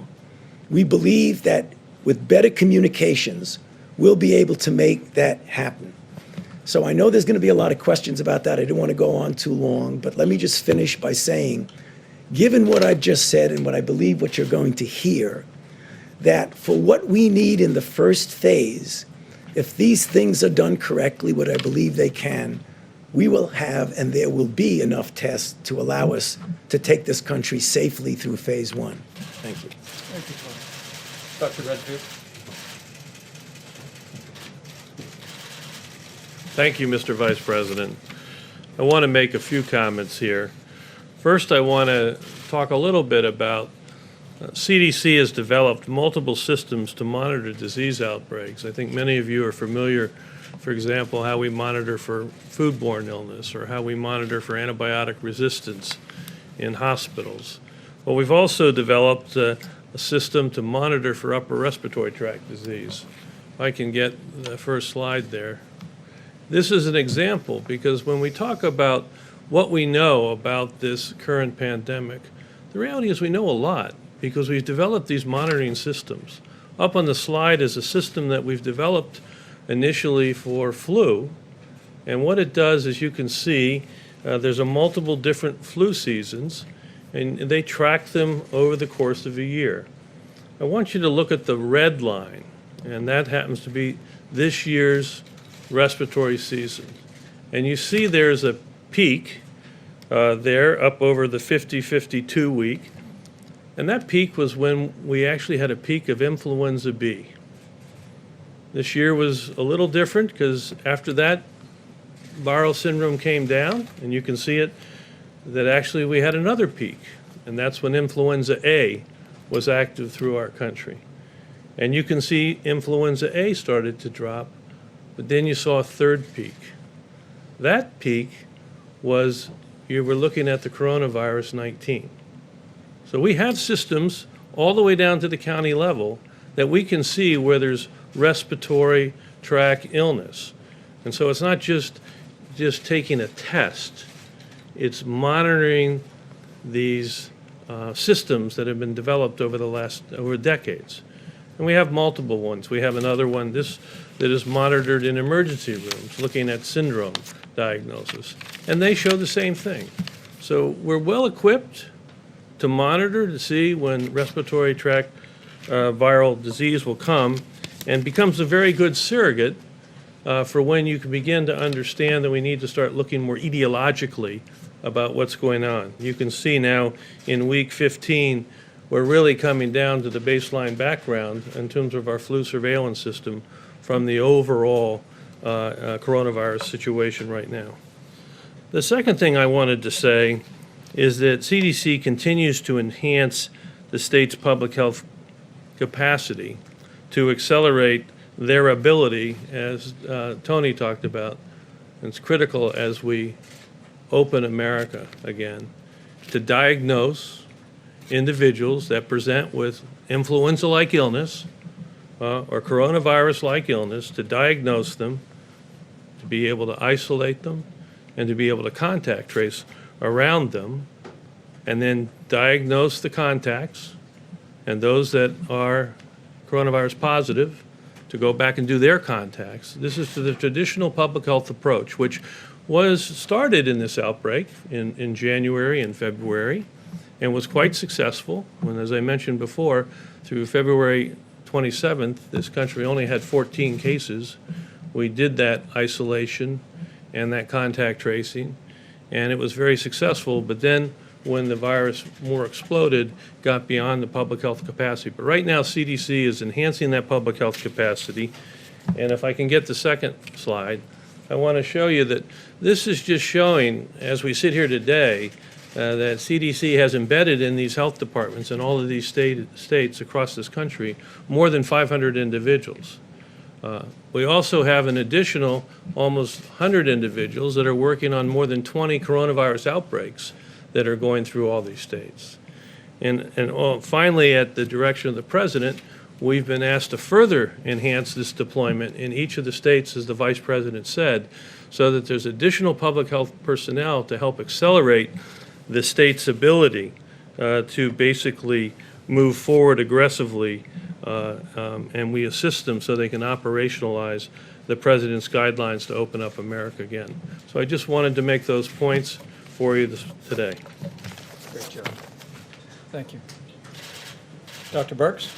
we believe that with better communications, we'll be able to make that happen. So I know there's going to be a lot of questions about that. I don't want to go on too long, but let me just finish by saying, given what I've just said and what I believe what you're going to hear, that for what we need in the first phase, if these things are done correctly, what I believe they can, we will have and there will be enough tests to allow us to take this country safely through phase one. Thank you. Dr. Redfield? Thank you, Mr. Vice President. I want to make a few comments here. First, I want to talk a little bit about CDC has developed multiple systems to monitor disease outbreaks. I think many of you are familiar, for example, how we monitor for foodborne illness or how we monitor for antibiotic resistance in hospitals. Well, we've also developed a system to monitor for upper respiratory tract disease. If I can get the first slide there. This is an example because when we talk about what we know about this current pandemic, the reality is we know a lot because we've developed these monitoring systems. Up on the slide is a system that we've developed initially for flu, and what it does, as you can see, there's a multiple different flu seasons, and they track them over the course of a year. I want you to look at the red line, and that happens to be this year's respiratory season. And you see there's a peak there up over the 50-52 week, and that peak was when we actually had a peak of influenza B. This year was a little different because after that, viral syndrome came down, and you can see it, that actually we had another peak, and that's when influenza A was active through our country. And you can see influenza A started to drop, but then you saw a third peak. That peak was, you were looking at the coronavirus 19. So we have systems all the way down to the county level that we can see where there's respiratory tract illness. And so it's not just taking a test, it's monitoring these systems that have been developed over decades. And we have multiple ones. We have another one that is monitored in emergency rooms, looking at syndrome diagnosis. And they show the same thing. So we're well equipped to monitor to see when respiratory tract viral disease will come, and becomes a very good surrogate for when you can begin to understand that we need to start looking more etiologically about what's going on. You can see now in week 15, we're really coming down to the baseline background in terms of our flu surveillance system from the overall coronavirus situation right now. The second thing I wanted to say is that CDC continues to enhance the state's public health capacity to accelerate their ability, as Tony talked about. It's critical as we open America again, to diagnose individuals that present with influenza-like illness or coronavirus-like illness, to diagnose them, to be able to isolate them, and to be able to contact trace around them, and then diagnose the contacts, and those that are coronavirus positive, to go back and do their contacts. This is the traditional public health approach, which was started in this outbreak in January and February, and was quite successful when, as I mentioned before, through February 27th, this country only had 14 cases. We did that isolation and that contact tracing, and it was very successful, but then when the virus more exploded, got beyond the public health capacity. But right now, CDC is enhancing that public health capacity, and if I can get the second slide, I want to show you that this is just showing, as we sit here today, that CDC has embedded in these health departments in all of these states across this country more than 500 individuals. We also have an additional almost 100 individuals that are working on more than 20 coronavirus outbreaks that are going through all these states. And finally, at the direction of the President, we've been asked to further enhance this deployment in each of the states, as the Vice President said, so that there's additional public health personnel to help accelerate the state's ability to basically move forward aggressively and we assist them so they can operationalize the President's guidelines to open up America again. So I just wanted to make those points for you today. Great job. Thank you. Dr. Burks?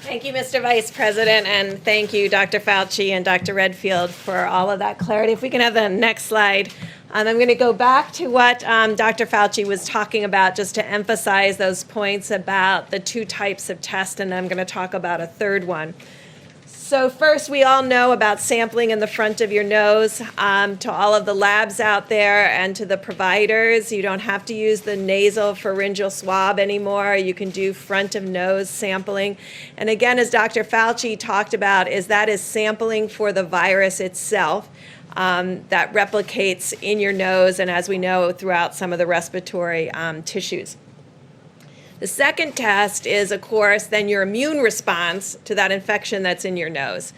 Thank you, Mr. Vice President, and thank you, Dr. Fauci and Dr. Redfield, for all of that clarity. If we can have the next slide. I'm going to go back to what Dr. Fauci was talking about, just to emphasize those points about the two types of tests, and I'm going to talk about a third one. So first, we all know about sampling in the front of your nose. To all of the labs out there and to the providers, you don't have to use the nasal pharyngeal swab anymore. You can do front of nose sampling. And again, as Dr. Fauci talked about, that is sampling for the virus itself that replicates in your nose and, as we know, throughout some of the respiratory tissues. The second test is, of course, then your immune response to that infection that's in your nose.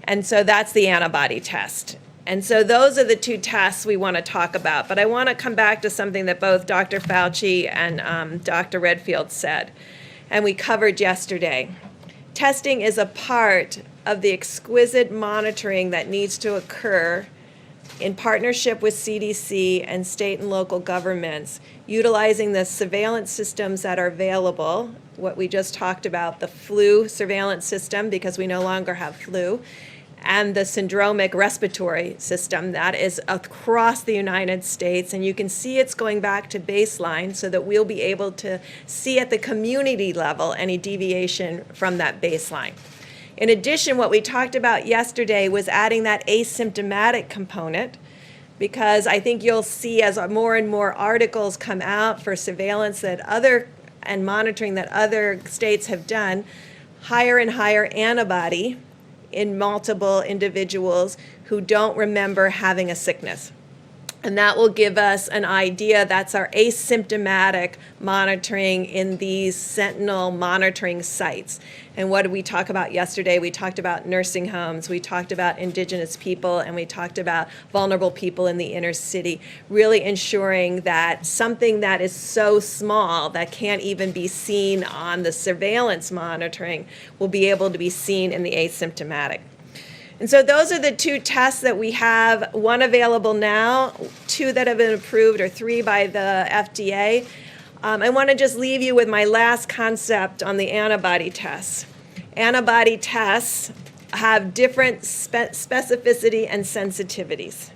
And so that's the antibody test. And so those are the two tests we want to talk about. But I want to come back to something that both Dr. Fauci and Dr. Redfield said, and we covered yesterday. Testing is a part of the exquisite monitoring that needs to occur in partnership with CDC and state and local governments, utilizing the surveillance systems that are available, what we just talked about, the flu surveillance system, because we no longer have flu, and the syndromic respiratory system that is across the United States. And you can see it's going back to baseline so that we'll be able to see at the community level any deviation from that baseline. In addition, what we talked about yesterday was adding that asymptomatic component, because I think you'll see as more and more articles come out for surveillance and monitoring that other states have done, higher and higher antibody in multiple individuals who don't remember having a sickness. And that will give us an idea. That's our asymptomatic monitoring in these sentinel monitoring sites. And what did we talk about yesterday? We talked about nursing homes, we talked about indigenous people, and we talked about vulnerable people in the inner city, really ensuring that something that is so small that can't even be seen on the surveillance monitoring will be able to be seen in the asymptomatic. And so those are the two tests that we have, one available now, two that have been approved, or three by the FDA. I want to just leave you with my last concept on the antibody tests. Antibody tests have different specificity and sensitivities.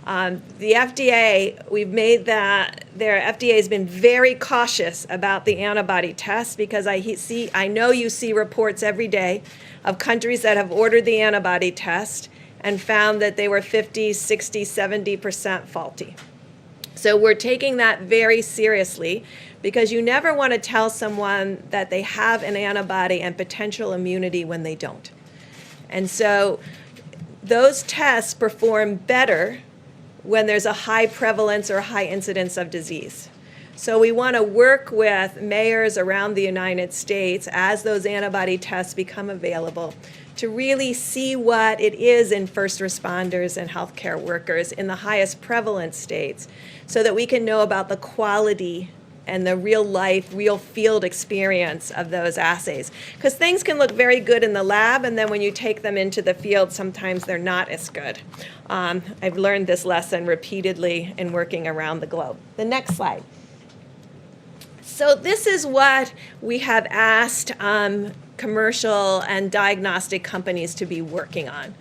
The FDA, FDA has been very cautious about the antibody test, because I know you see reports every day of countries that have ordered the antibody test and found that they were 50, 60, 70% faulty. So we're taking that very seriously, because you never want to tell someone that they have an antibody and potential immunity when they don't. And so those tests perform better when there's a high prevalence or high incidence of disease. So we want to work with mayors around the United States as those antibody tests become available to really see what it is in first responders and healthcare workers in the highest prevalence states, so that we can know about the quality and the real life, real field experience of those assays. Because things can look very good in the lab, and then when you take them into the field, sometimes they're not as good. I've learned this lesson repeatedly in working around the globe. The next slide. So this is what we have asked commercial and diagnostic companies to be working on.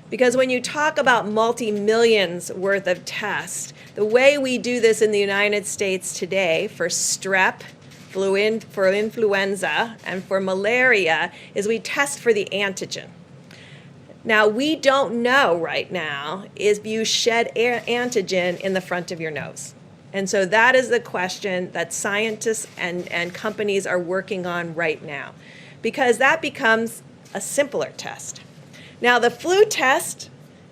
Because when you talk about multi-millions worth of tests, the way we do this in the United States today for strep, for influenza, and for malaria is we test for the antigen. Now, we don't know right now if you shed antigen in the front of your nose. And so that is the question that scientists and companies are working on right now, because that becomes a simpler test. Now, the flu test,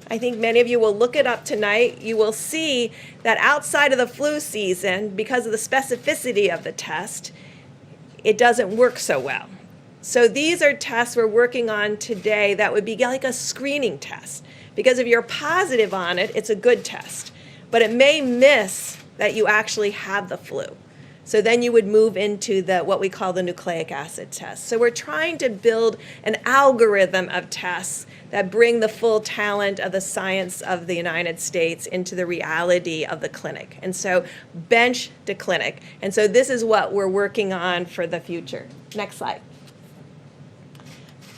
I think many of you will look it up tonight. You will see that outside of the flu season, because of the specificity of the test, it doesn't work so well. So these are tests we're working on today that would be like a screening test, because if you're positive on it, it's a good test. But it may miss that you actually have the flu. So then you would move into what we call the nucleic acid test. So we're trying to build an algorithm of tests that bring the full talent of the science of the United States into the reality of the clinic. And so bench to clinic. And so this is what we're working on for the future. Next slide.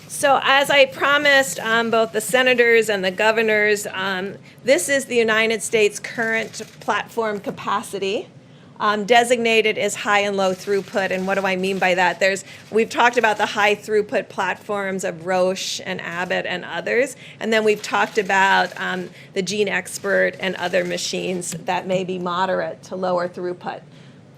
So as I promised both the senators and the governors, this is the United States' current platform capacity. Designated as high and low throughput. And what do I mean by that? We've talked about the high throughput platforms of Roche and Abbott and others. And then we've talked about the Gene Expert and other machines that may be moderate to lower throughput.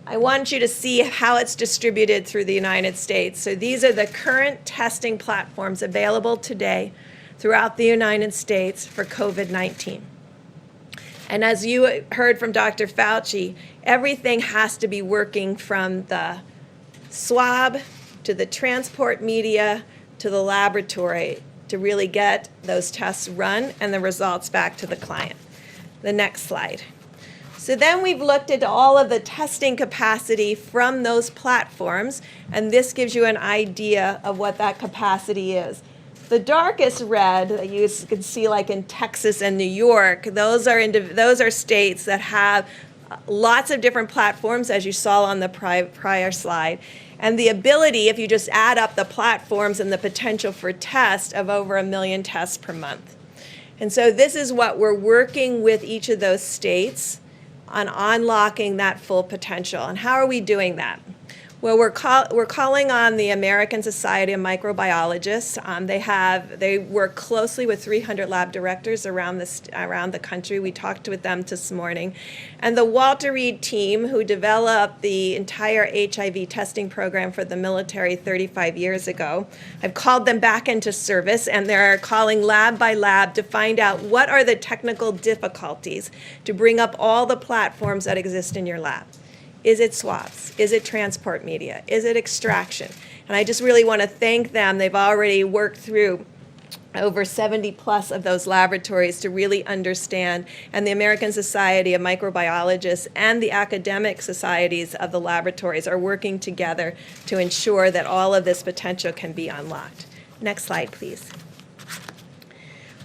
I want you to see how it's distributed through the United States. So these are the current testing platforms available today throughout the United States for COVID-19. And as you heard from Dr. Fauci, everything has to be working from the swab to the transport media to the laboratory to really get those tests run and the results back to the client. The next slide. So then we've looked at all of the testing capacity from those platforms, and this gives you an idea of what that capacity is. The darkest red that you can see, like in Texas and New York, those are states that have lots of different platforms, as you saw on the prior slide, and the ability, if you just add up the platforms and the potential for test, of over 1 million tests per month. And so this is what we're working with each of those states on unlocking that full potential. And how are we doing that? Well, we're calling on the American Society of Microbiologists. They work closely with 300 lab directors around the country. We talked with them this morning. And the Walter Reed team, who developed the entire HIV testing program for the military 35 years ago, I've called them back into service, and they're calling lab by lab to find out what are the technical difficulties to bring up all the platforms that exist in your lab. Is it swabs? Is it transport media? Is it extraction? And I just really want to thank them. They've already worked through over 70 plus of those laboratories to really understand, and the American Society of Microbiologists and the academic societies of the laboratories are working together to ensure that all of this potential can be unlocked. Next slide, please.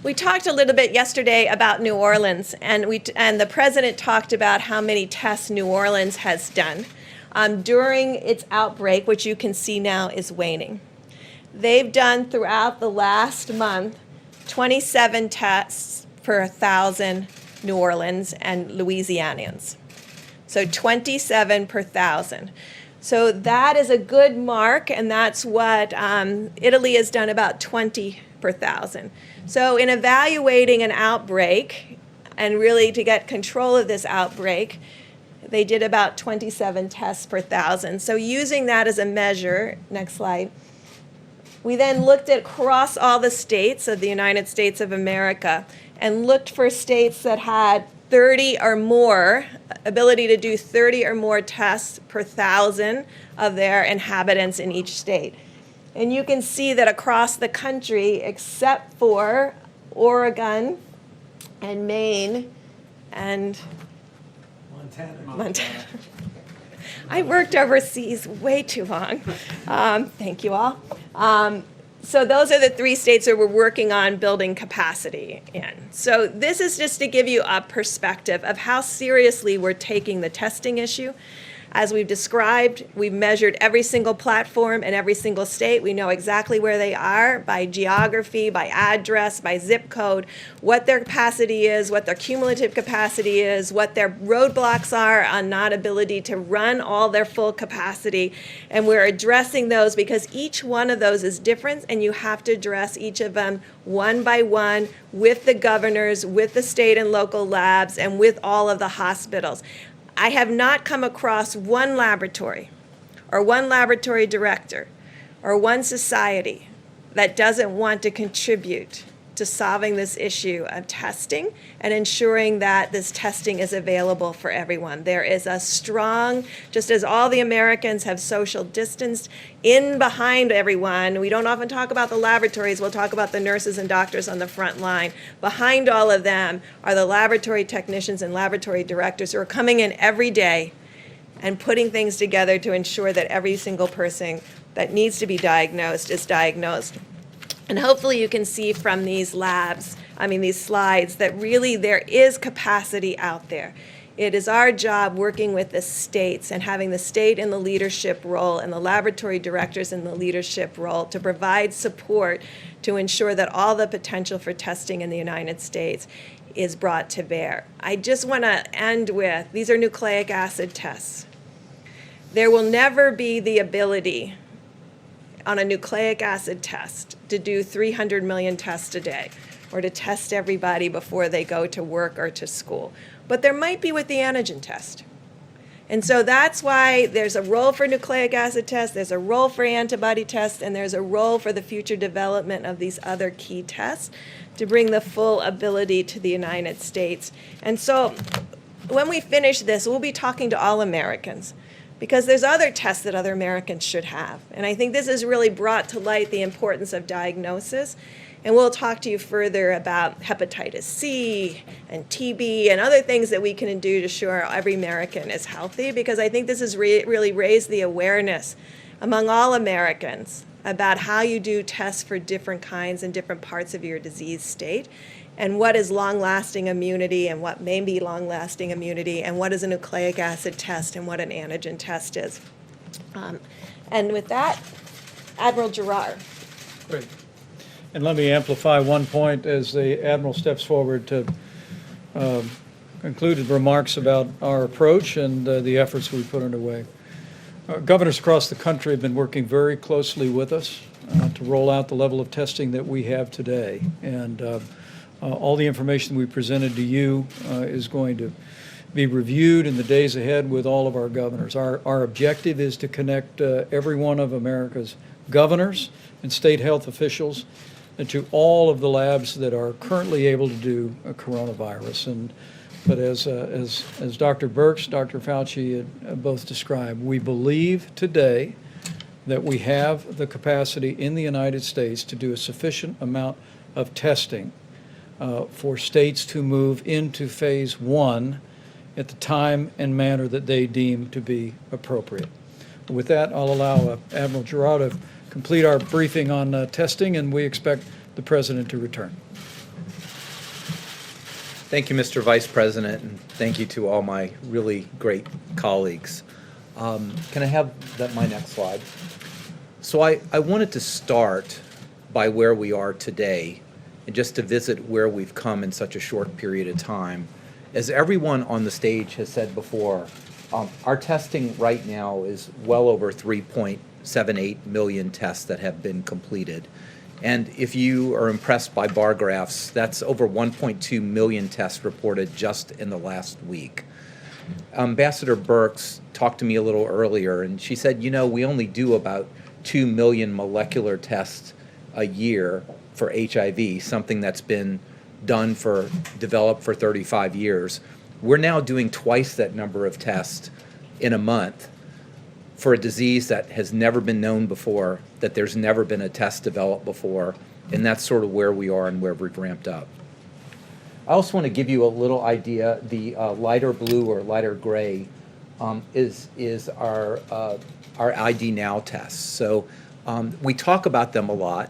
We talked a little bit yesterday about New Orleans, and the president talked about how many tests New Orleans has done during its outbreak, which you can see now is waning. They've done throughout the last month 27 tests per 1,000 New Orleans and Louisianians. So 27 per 1,000. So that is a good mark, and that's what Italy has done, about 20 per 1,000. So in evaluating an outbreak, and really to get control of this outbreak, they did about 27 tests per 1,000. So using that as a measure, next slide, we then looked at across all the states of the United States of America and looked for states that had 30 or more, ability to do 30 or more tests per 1,000 of their inhabitants in each state. And you can see that across the country, except for Oregon and Maine and Montana. I worked overseas way too long. Thank you all. So those are the 3 states that we're working on building capacity in. So this is just to give you a perspective of how seriously we're taking the testing issue. As we've described, we've measured every single platform in every single state. We know exactly where they are by geography, by address, by zip code, what their capacity is, what their cumulative capacity is, what their roadblocks are on not ability to run all their full capacity. And we're addressing those because each one of those is different, and you have to address each of them one by one with the governors, with the state and local labs, and with all of the hospitals. I have not come across one laboratory or one laboratory director or one society that doesn't want to contribute to solving this issue of testing and ensuring that this testing is available for everyone. There is a strong, just as all the Americans have social distanced, in behind everyone, we don't often talk about the laboratories, we'll talk about the nurses and doctors on the front line. Behind all of them are the laboratory technicians and laboratory directors who are coming in every day and putting things together to ensure that every single person that needs to be diagnosed is diagnosed. And hopefully you can see from these these slides, that really there is capacity out there. It is our job working with the states and having the state in the leadership role and the laboratory directors in the leadership role to provide support to ensure that all the potential for testing in the United States is brought to bear. I just want to end with, these are nucleic acid tests. There will never be the ability on a nucleic acid test to do 300 million tests a day or to test everybody before they go to work or to school. But there might be with the antigen test. And so that's why there's a role for nucleic acid tests, there's a role for antibody tests, and there's a role for the future development of these other key tests to bring the full ability to the United States. And so when we finish this, we'll be talking to all Americans, because there's other tests that other Americans should have. And I think this has really brought to light the importance of diagnosis. And we'll talk to you further about hepatitis C and TB and other things that we can do to ensure every American is healthy, because I think this has really raised the awareness among all Americans about how you do tests for different kinds and different parts of your disease state, and what is long-lasting immunity and what may be long-lasting immunity, and what is a nucleic acid test and what an antigen test is. And with that, Admiral Gerard. Great. And let me amplify one point as the Admiral steps forward to conclude remarks about our approach and the efforts we put underway. Governors across the country have been working very closely with us to roll out the level of testing that we have today. And all the information we presented to you is going to be reviewed in the days ahead with all of our governors. Our objective is to connect every one of America's governors and state health officials and to all of the labs that are currently able to do a coronavirus. But as Dr. Birx, Dr. Fauci both described, we believe today that we have the capacity in the United States to do a sufficient amount of testing for states to move into phase 1 at the time and manner that they deem to be appropriate. With that, I'll allow Admiral Gerard to complete our briefing on testing, and we expect the President to return. Thank you, Mr. Vice President, and thank you to all my really great colleagues. Can I have my next slide? So I wanted to start by where we are today, and just to visit where we've come in such a short period of time. As everyone on the stage has said before, our testing right now is well over 3.78 million tests that have been completed. And if you are impressed by bar graphs, that's over 1.2 million tests reported just in the last week. Ambassador Birx talked to me a little earlier, and she said, you know, we only do about 2 million molecular tests a year for HIV, something that's been developed for 35 years. We're now doing twice that number of tests in a month for a disease that has never been known before, that there's never been a test developed before, and that's sort of where we are and where we've ramped up. I also want to give you a little idea. The lighter blue or lighter gray is our ID Now tests. So we talk about them a lot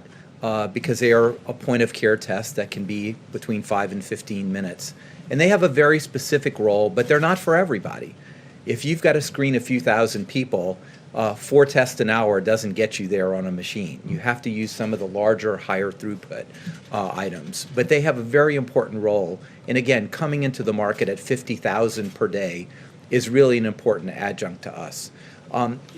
because they are a point of care test that can be between 5 and 15 minutes. And they have a very specific role, but they're not for everybody. If you've got to screen a few thousand people, 4 tests an hour doesn't get you there on a machine. You have to use some of the larger, higher throughput items. But they have a very important role. And again, coming into the market at 50,000 per day is really an important adjunct to us.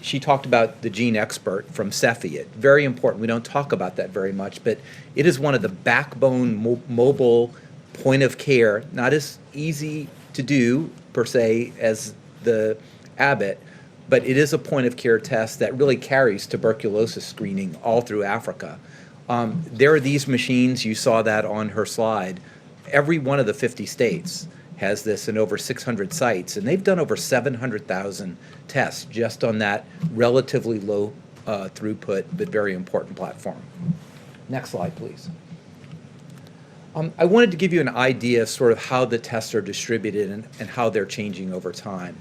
She talked about the Gene Expert from Cepheid. Very important. We don't talk about that very much, but it is one of the backbone mobile point of care, not as easy to do per se as the Abbott, but it is a point of care test that really carries tuberculosis screening all through Africa. There are these machines, you saw that on her slide. Every one of the 50 states has this in over 600 sites, and they've done over 700,000 tests just on that relatively low throughput but very important platform. Next slide, please. I wanted to give you an idea of sort of how the tests are distributed and how they're changing over time.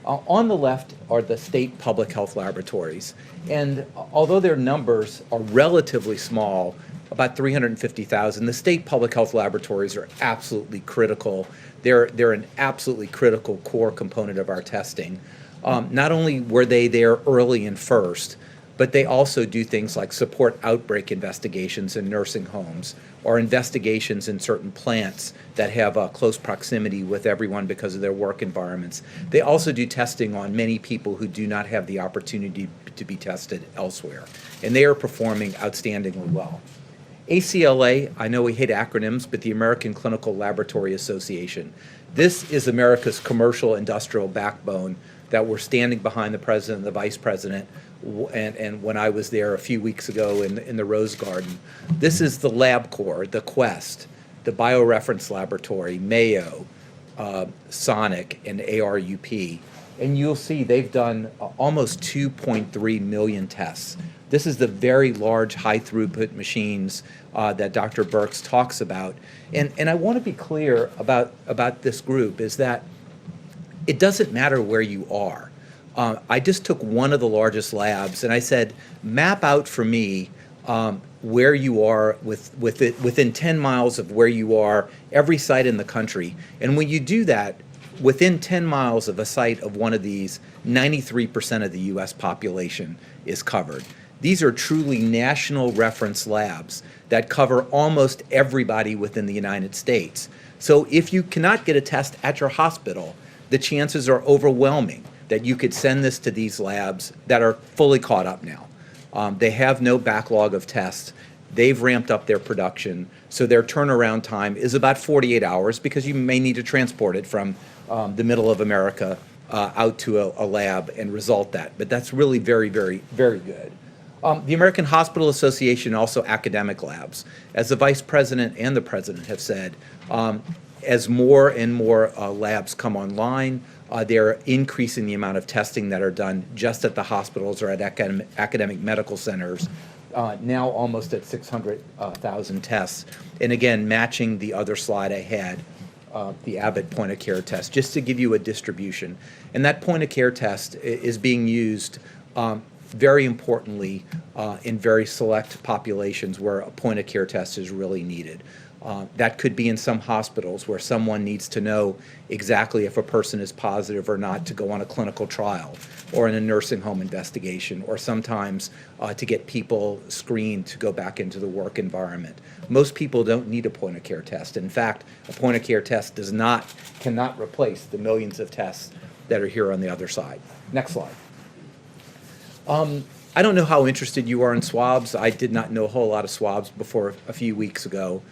On the left are the state public health laboratories. And although their numbers are relatively small, about 350,000, the state public health laboratories are absolutely critical. They're an absolutely critical core component of our testing. Not only were they there early and first, but they also do things like support outbreak investigations in nursing homes or investigations in certain plants that have a close proximity with everyone because of their work environments. They also do testing on many people who do not have the opportunity to be tested elsewhere, and they are performing outstandingly well. ACLA, I know we hate acronyms, but the American Clinical Laboratory Association. This is America's commercial industrial backbone that we're standing behind the president and the vice president. And when I was there a few weeks ago in the Rose Garden, this is the LabCorp, the Quest, the BioReference Laboratory, Mayo, Sonic, and ARUP. And you'll see they've done almost 2.3 million tests. This is the very large, high throughput machines that Dr. Birx talks about. And I want to be clear about this group is that it doesn't matter where you are. I just took one of the largest labs and I said, map out for me where you are within 10 miles of where you are, every site in the country. And when you do that, within 10 miles of a site of one of these, 93% of the US population is covered. These are truly national reference labs that cover almost everybody within the United States. So if you cannot get a test at your hospital, the chances are overwhelming that you could send this to these labs that are fully caught up now. They have no backlog of tests. They've ramped up their production, so their turnaround time is about 48 hours because you may need to transport it from the middle of America out to a lab and result that. But that's really very, very, very good. The American Hospital Association, also academic labs. As the vice president and the president have said, as more and more labs come online, they're increasing the amount of testing that are done just at the hospitals or at academic medical centers, now almost at 600,000 tests. And again, matching the other slide I had, the Abbott point-of-care test, just to give you a distribution. And that point-of-care test is being used very importantly in very select populations where a point-of-care test is really needed. That could be in some hospitals where someone needs to know exactly if a person is positive or not to go on a clinical trial, or in a nursing home investigation, or sometimes to get people screened to go back into the work environment. Most people don't need a point-of-care test. In fact, a point-of-care test cannot replace the millions of tests that are here on the other side. Next slide. I don't know how interested you are in swabs. I did not know a whole lot of swabs before a few weeks ago.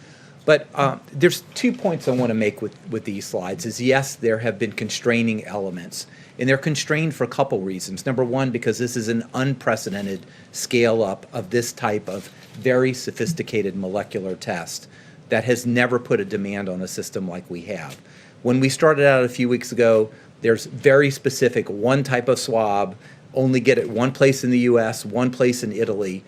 But there's 2 points I want to make with these slides is, yes, there have been constraining elements. And they're constrained for a couple reasons. Number one, because this is an unprecedented scale up of this type of very sophisticated molecular test that has never put a demand on a system like we have. When we started out a few weeks ago, there's very specific one type of swab, only get it one place in the US, one place in Italy.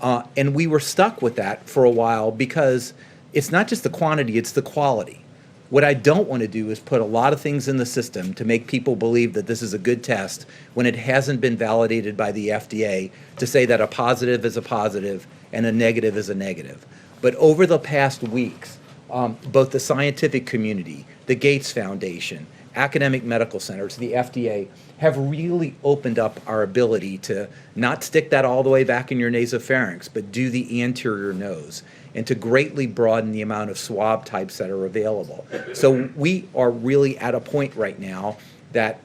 And we were stuck with that for a while because it's not just the quantity, it's the quality. What I don't want to do is put a lot of things in the system to make people believe that this is a good test when it hasn't been validated by the FDA to say that a positive is a positive and a negative is a negative. But over the past weeks, both the scientific community, the Gates Foundation, academic medical centers, the FDA, have really opened up our ability to not stick that all the way back in your nasopharynx, but do the anterior nose, and to greatly broaden the amount of swab types that are available. So we are really at a point right now that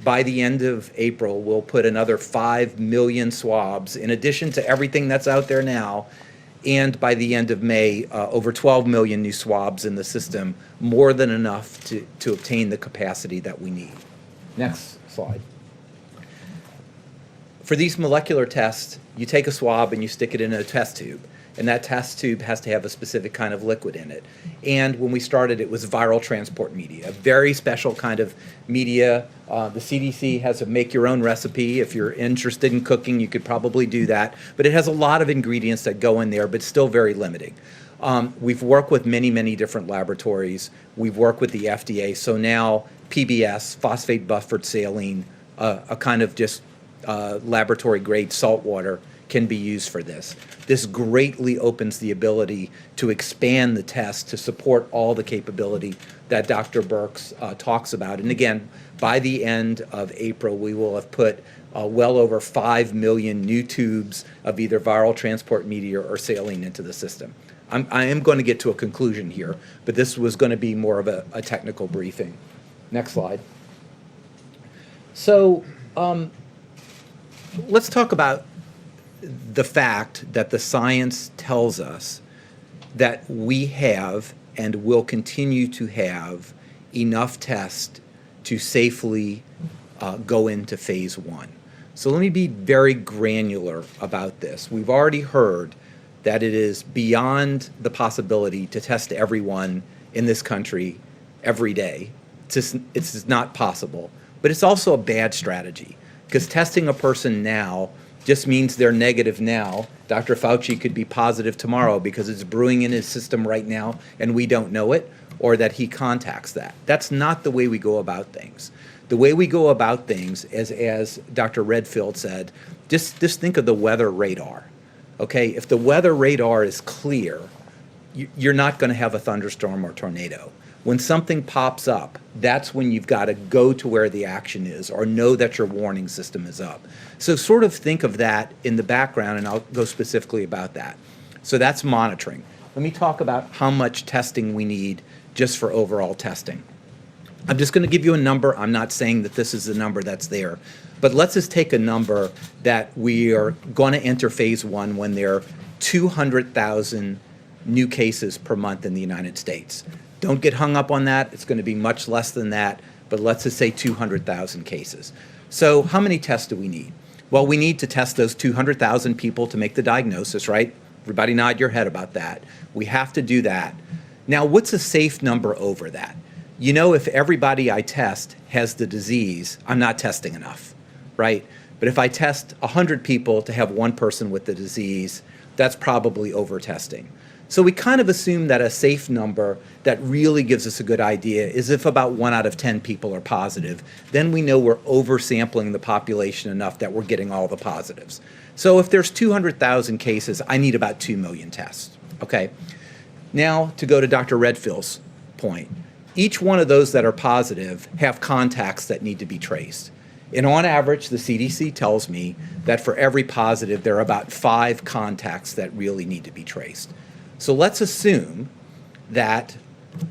by the end of April, we'll put another 5 million swabs in addition to everything that's out there now. And by the end of May, over 12 million new swabs in the system, more than enough to obtain the capacity that we need. Next slide. For these molecular tests, you take a swab and you stick it in a test tube. And that test tube has to have a specific kind of liquid in it. And when we started, it was viral transport media, a very special kind of media. The CDC has a make-your-own recipe. If you're interested in cooking, you could probably do that. But it has a lot of ingredients that go in there, but still very limiting. We've worked with many, many different laboratories. We've worked with the FDA. So now PBS, phosphate buffered saline, a kind of just laboratory grade salt water can be used for this. This greatly opens the ability to expand the test to support all the capability that Dr. Birx talks about. And again, by the end of April, we will have put well over 5 million new tubes of either viral transport media or saline into the system. I am going to get to a conclusion here, but this was going to be more of a technical briefing. Next slide. So let's talk about the fact that the science tells us that we have and will continue to have enough tests to safely go into phase 1. So let me be very granular about this. We've already heard that it is beyond the possibility to test everyone in this country every day. It's not possible. But it's also a bad strategy, because testing a person now just means they're negative now. Dr. Fauci could be positive tomorrow because it's brewing in his system right now and we don't know it, or that he contacts that. That's not the way we go about things. The way we go about things, as Dr. Redfield said, just think of the weather radar. Okay, if the weather radar is clear, you're not going to have a thunderstorm or tornado. When something pops up, that's when you've got to go to where the action is or know that your warning system is up. So sort of think of that in the background, and I'll go specifically about that. So that's monitoring. Let me talk about how much testing we need just for overall testing. I'm just going to give you a number. I'm not saying that this is the number that's there, but let's just take a number that we are going to enter phase 1 when there are 200,000 new cases per month in the United States. Don't get hung up on that. It's going to be much less than that, but let's just say 200,000 cases. So how many tests do we need? Well, we need to test those 200,000 people to make the diagnosis, right? Everybody nod your head about that. We have to do that. Now, what's a safe number over that? You know, if everybody I test has the disease, I'm not testing enough, right? But if I test 100 people to have one person with the disease, that's probably over-testing. So we kind of assume that a safe number that really gives us a good idea is if about 1 out of 10 people are positive, then we know we're oversampling the population enough that we're getting all the positives. So if there's 200,000 cases, I need about 2 million tests, okay? Now, to go to Dr. Redfield's point, each one of those that are positive have contacts that need to be traced. And on average, the CDC tells me that for every positive, there are about 5 contacts that really need to be traced. So let's assume that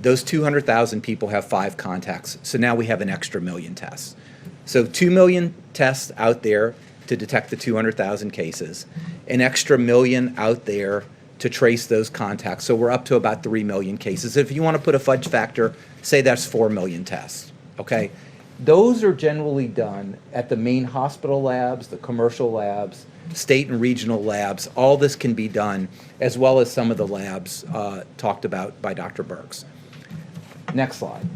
those 200,000 people have 5 contacts. So now we have an extra million tests. So 2 million tests out there to detect the 200,000 cases, an extra million out there to trace those contacts. So we're up to about 3 million cases. If you want to put a fudge factor, say that's 4 million tests, okay? Those are generally done at the main hospital labs, the commercial labs, state and regional labs. All this can be done, as well as some of the labs talked about by Dr. Birx. Next slide.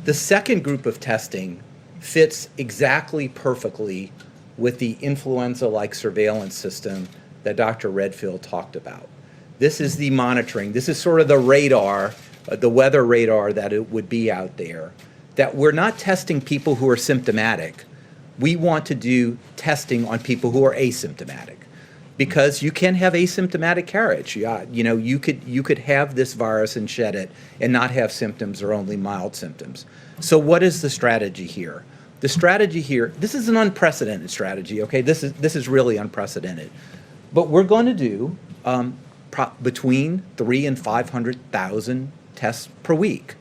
The second group of testing fits exactly perfectly with the influenza-like surveillance system that Dr. Redfield talked about. This is the monitoring. This is sort of the radar, the weather radar that it would be out there, that we're not testing people who are symptomatic. We want to do testing on people who are asymptomatic, because you can have asymptomatic carriage. You know, you could have this virus and shed it and not have symptoms or only mild symptoms. So what is the strategy here? The strategy here, this is an unprecedented strategy, okay? This is really unprecedented. But we're going to do between 300,000 and 500,000 tests per week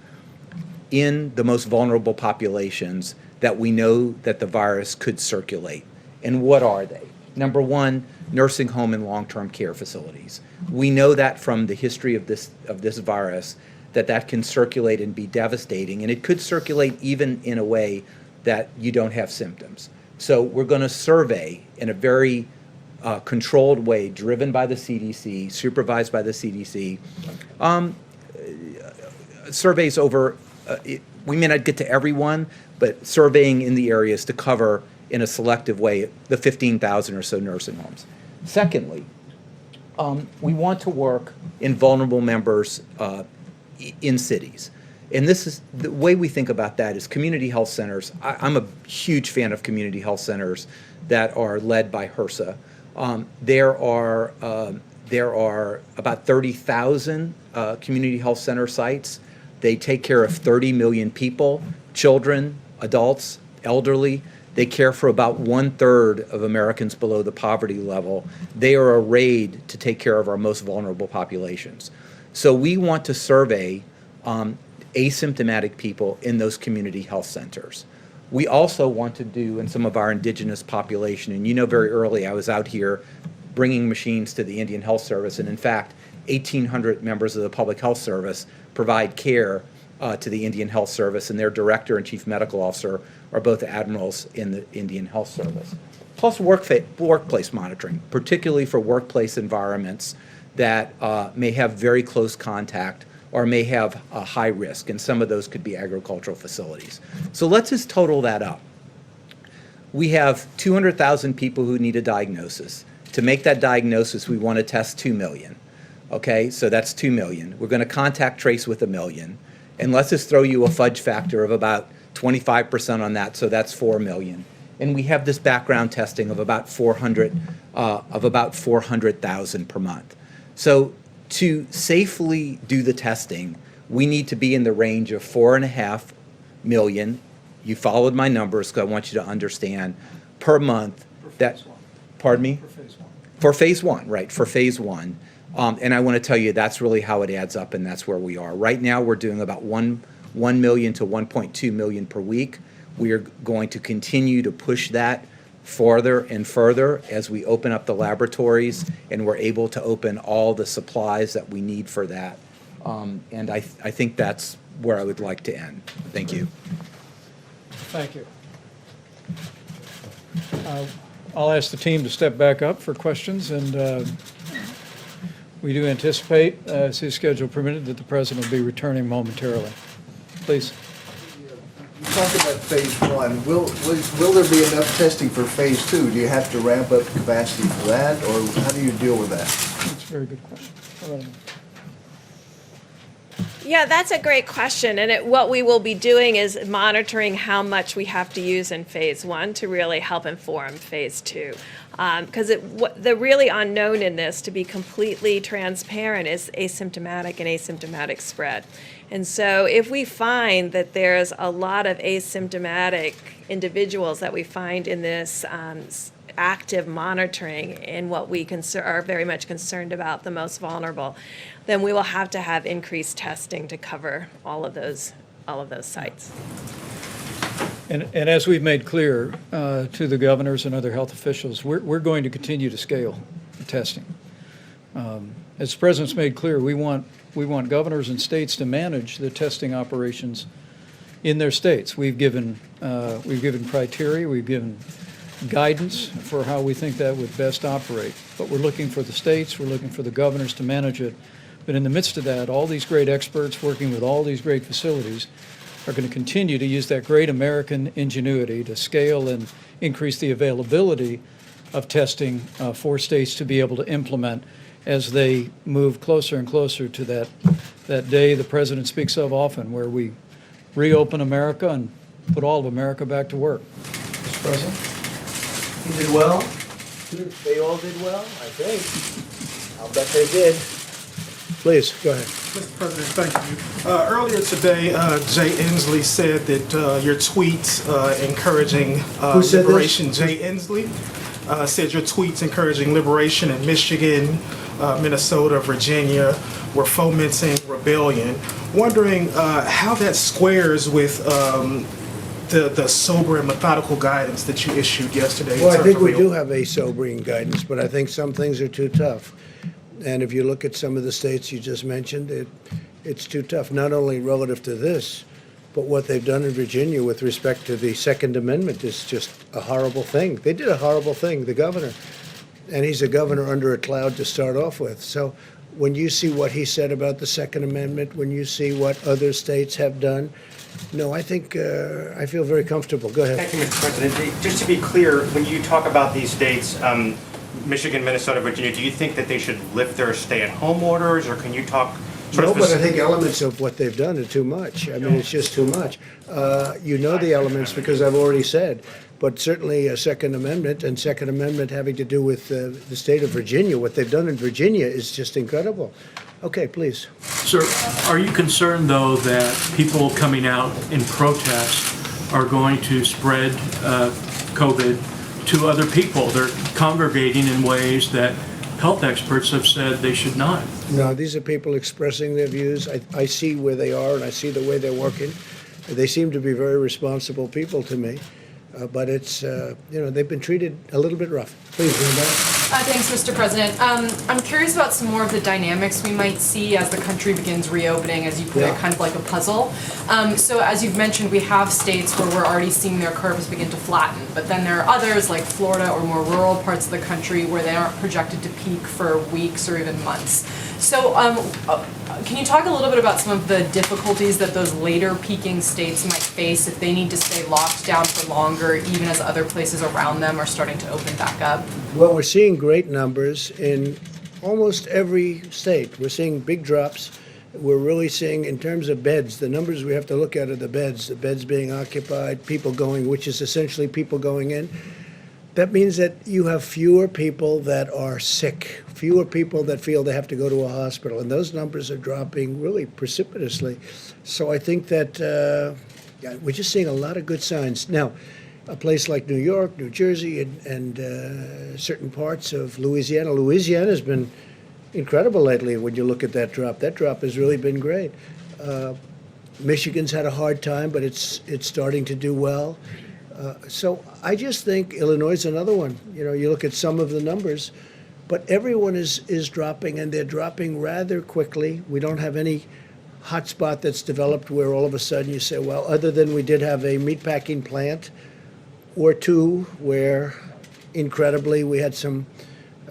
in the most vulnerable populations that we know that the virus could circulate. And what are they? Number one, nursing home and long-term care facilities. We know that from the history of this virus that can circulate and be devastating, and it could circulate even in a way that you don't have symptoms. So we're going to survey in a very controlled way, driven by the CDC, supervised by the CDC, surveys over, we may not get to everyone, but surveying in the areas to cover in a selective way the 15,000 or so nursing homes. Secondly, we want to work in vulnerable members in cities. And this is, the way we think about that is community health centers. I'm a huge fan of community health centers that are led by HRSA. There are about 30,000 community health center sites. They take care of 30 million people, children, adults, elderly. They care for about 1/3 of Americans below the poverty level. They are arrayed to take care of our most vulnerable populations. So we want to survey asymptomatic people in those community health centers. We also want to do in some of our indigenous population, and you know very early I was out here bringing machines to the Indian Health Service, and in fact, 1,800 members of the Public Health Service provide care to the Indian Health Service, and their director and chief medical officer are both admirals in the Indian Health Service. Plus workplace monitoring, particularly for workplace environments that may have very close contact or may have a high risk, and some of those could be agricultural facilities. So let's just total that up. We have 200,000 people who need a diagnosis. To make that diagnosis, we want to test 2 million. Okay, so that's 2 million. We're going to contact trace with 1 million. And let's just throw you a fudge factor of about 25% on that, so that's 4 million. And we have this background testing of about 400,000 per month. So to safely do the testing, we need to be in the range of 4.5 million. You followed my numbers because I want you to understand per month. That, pardon me? For phase one. For phase one, right, for phase one. And I want to tell you that's really how it adds up, and that's where we are. Right now, we're doing about 1 million to 1.2 million per week. We are going to continue to push that farther and further as we open up the laboratories and we're able to open all the supplies that we need for that. And I think that's where I would like to end. Thank you. Thank you. I'll ask the team to step back up for questions, and we do anticipate, as his schedule permitted, that the president will be returning momentarily. Please. You talked about phase one. Will there be enough testing for phase two? Do you have to ramp up capacity for that, or how do you deal with that? That's a very good question. All right. Yeah, that's a great question. And what we will be doing is monitoring how much we have to use in phase one to really help inform phase two. Because the really unknown in this, to be completely transparent, is asymptomatic and asymptomatic spread. And so if we find that there's a lot of asymptomatic individuals that we find in this active monitoring in what we are very much concerned about, the most vulnerable, then we will have to have increased testing to cover all of those sites. And as we've made clear to the governors and other health officials, we're going to continue to scale the testing. As the president's made clear, we want governors and states to manage the testing operations in their states. We've given criteria, we've given guidance for how we think that would best operate. But we're looking for the states, we're looking for the governors to manage it. But in the midst of that, all these great experts working with all these great facilities are going to continue to use that great American ingenuity to scale and increase the availability of testing for states to be able to implement as they move closer and closer to that day the president speaks of often, where we reopen America and put all of America back to work. Mr. President? He did well. They all did well, I think. I'll bet they did. Please, go ahead. Mr. President, thank you. Earlier today, Jay Inslee said that your tweets encouraging Who said liberation, this? Jay Inslee said your tweets encouraging liberation in Michigan, Minnesota, Virginia were fomenting rebellion. Wondering how that squares with the sober and methodical guidance that you issued yesterday. Well, I think we do have a sobering guidance, but I think some things are too tough. And if you look at some of the states you just mentioned, it's too tough, not only relative to this, but what they've done in Virginia with respect to the Second Amendment is just a horrible thing. They did a horrible thing, the governor. And he's a governor under a cloud to start off with. So when you see what he said about the Second Amendment, when you see what other states have done, no, I think I feel very comfortable. Go ahead. Thank you, Mr. President. Just to be clear, when you talk about these states, Michigan, Minnesota, Virginia, do you think that they should lift their stay-at-home orders, or can you talk No, but I think elements of what they've done are too much. I mean, it's just too much. You know the elements because I've already said, but certainly a Second Amendment and Second Amendment having to do with the state of Virginia, what they've done in Virginia is just incredible. Okay, please. Sir, are you concerned, though, that people coming out in protest are going to spread COVID to other people? They're congregating in ways that health experts have said they should not. No, these are people expressing their views. I see where they are and I see the way they're working. They seem to be very responsible people to me. But it's, they've been treated a little bit rough. Please, Linda. Thanks, Mr. President. I'm curious about some more of the dynamics we might see as the country begins reopening, as you put it, kind of like a puzzle. So as you've mentioned, we have states where we're already seeing their curves begin to flatten, but then there are others like Florida or more rural parts of the country where they aren't projected to peak for weeks or even months. So can you talk a little bit about some of the difficulties that those later peaking states might face if they need to stay locked down for longer, even as other places around them are starting to open back up? Well, we're seeing great numbers in almost every state. We're seeing big drops. We're really seeing, in terms of beds, the numbers we have to look at are the beds being occupied, people going, which is essentially people going in. That means that you have fewer people that are sick, fewer people that feel they have to go to a hospital, and those numbers are dropping really precipitously. So I think that we're just seeing a lot of good signs. Now, a place like New York, New Jersey, and certain parts of Louisiana. Louisiana has been incredible lately when you look at that drop. That drop has really been great. Michigan's had a hard time, but it's starting to do well. So I just think Illinois is another one. You look at some of the numbers, but everyone is dropping, and they're dropping rather quickly. We don't have any hotspot that's developed where all of a sudden you say, well, other than we did have a meatpacking plant or two where, incredibly, we had some,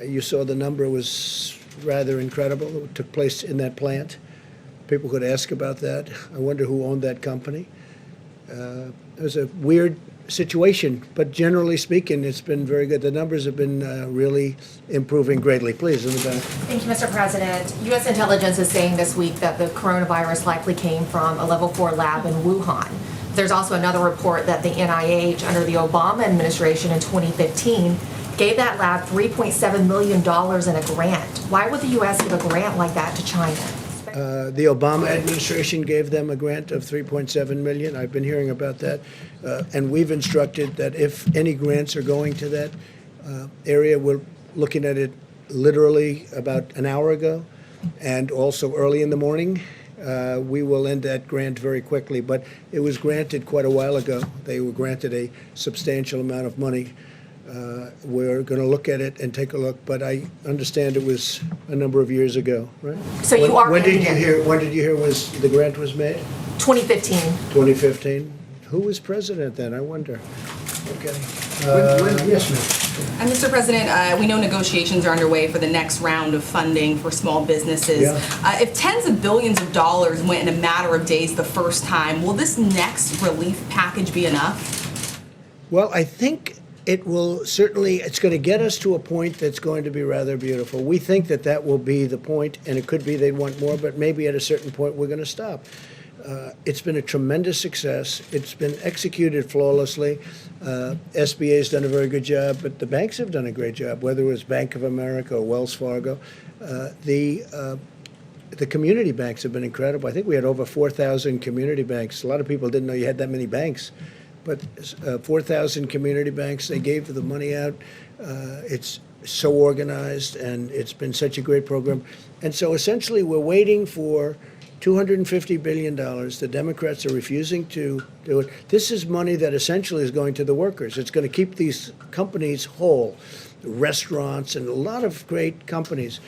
you saw the number was rather incredible that took place in that plant. People could ask about that. I wonder who owned that company. It was a weird situation, but generally speaking, it's been very good. The numbers have been really improving greatly. Please, in the back. Thank you, Mr. President. U.S. intelligence is saying this week that the coronavirus likely came from a level 4 lab in Wuhan. There's also another report that the NIH, under the Obama administration in 2015, gave that lab $3.7 million in a grant. Why would the U.S. give a grant like that to China? The Obama administration gave them a grant of $3.7 million. I've been hearing about that. And we've instructed that if any grants are going to that area, we're looking at it literally about an hour ago and also early in the morning. We will end that grant very quickly, but it was granted quite a while ago. They were granted a substantial amount of money. We're going to look at it and take a look, but I understand it was a number of years ago, right? So you are when did you hear? When did you hear was the grant was made? 2015. 2015. Who was president then? I wonder. Okay. Yes, ma'am. And Mr. President, we know negotiations are underway for the next round of funding for small businesses. Yeah. If tens of billions of dollars went in a matter of days the first time, will this next relief package be enough? Well, I think it will certainly, it's going to get us to a point that's going to be rather beautiful. We think that that will be the point, and it could be they want more, but maybe at a certain point we're going to stop. It's been a tremendous success. It's been executed flawlessly. SBA's done a very good job, but the banks have done a great job, whether it was Bank of America or Wells Fargo. The community banks have been incredible. I think we had over 4,000 community banks. A lot of people didn't know you had that many banks. But 4,000 community banks, they gave the money out. It's so organized, and it's been such a great program. And so essentially we're waiting for $250 billion. The Democrats are refusing to do it. This is money that essentially is going to the workers. It's going to keep these companies whole, restaurants and a lot of great companies.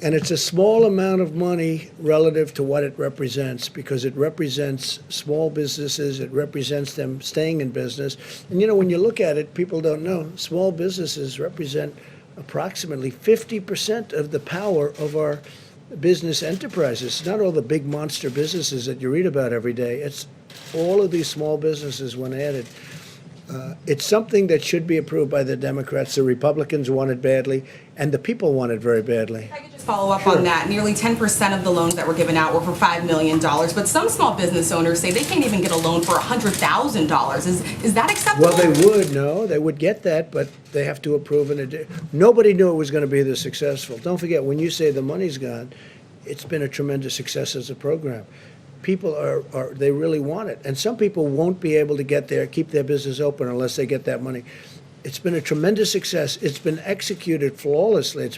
And it's a small amount of money relative to what it represents, because it represents small businesses. It represents them staying in business. And, when you look at it, people don't know. Small businesses represent approximately 50% of the power of our business enterprises. Not all the big monster businesses that you read about every day. It's all of these small businesses when added. It's something that should be approved by the Democrats. The Republicans want it badly, and the people want it very badly. If I could just follow up on that. Nearly 10% of the loans that were given out were for $5 million, but some small business owners say they can't even get a loan for $100,000. Is that acceptable? Well, they would get that, but they have to approve it. Nobody knew it was going to be this successful. Don't forget, when you say the money's gone, it's been a tremendous success as a program. People they really want it. And some people won't be able to keep their business open unless they get that money. It's been a tremendous success. It's been executed flawlessly.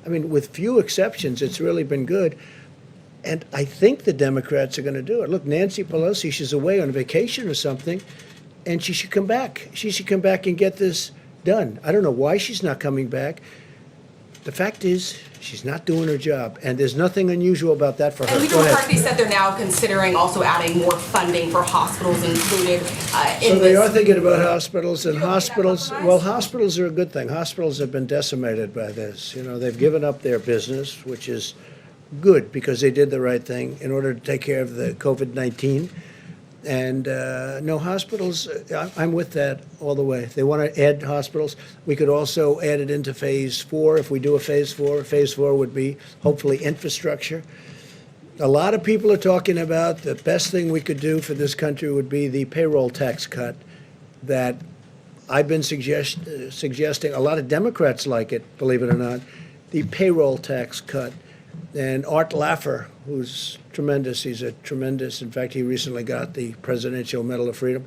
With few exceptions, it's really been good. And I think the Democrats are going to do it. Look, Nancy Pelosi, she's away on vacation or something, and she should come back. She should come back and get this done. I don't know why she's not coming back. The fact is, she's not doing her job, and there's nothing unusual about that for her. And Leader McCarthy said they're now considering also adding more funding for hospitals included So they are thinking about hospitals, and hospitals are a good thing. Hospitals have been decimated by this. They've given up their business, which is good because they did the right thing in order to take care of the COVID-19. And no, hospitals, I'm with that all the way. If they want to add hospitals, we could also add it into phase 4. If we do a phase 4, phase 4 would be hopefully infrastructure. A lot of people are talking about the best thing we could do for this country would be the payroll tax cut that I've been suggesting. A lot of Democrats like it, believe it or not, the payroll tax cut. And Art Laffer, who's tremendous, in fact, he recently got the Presidential Medal of Freedom,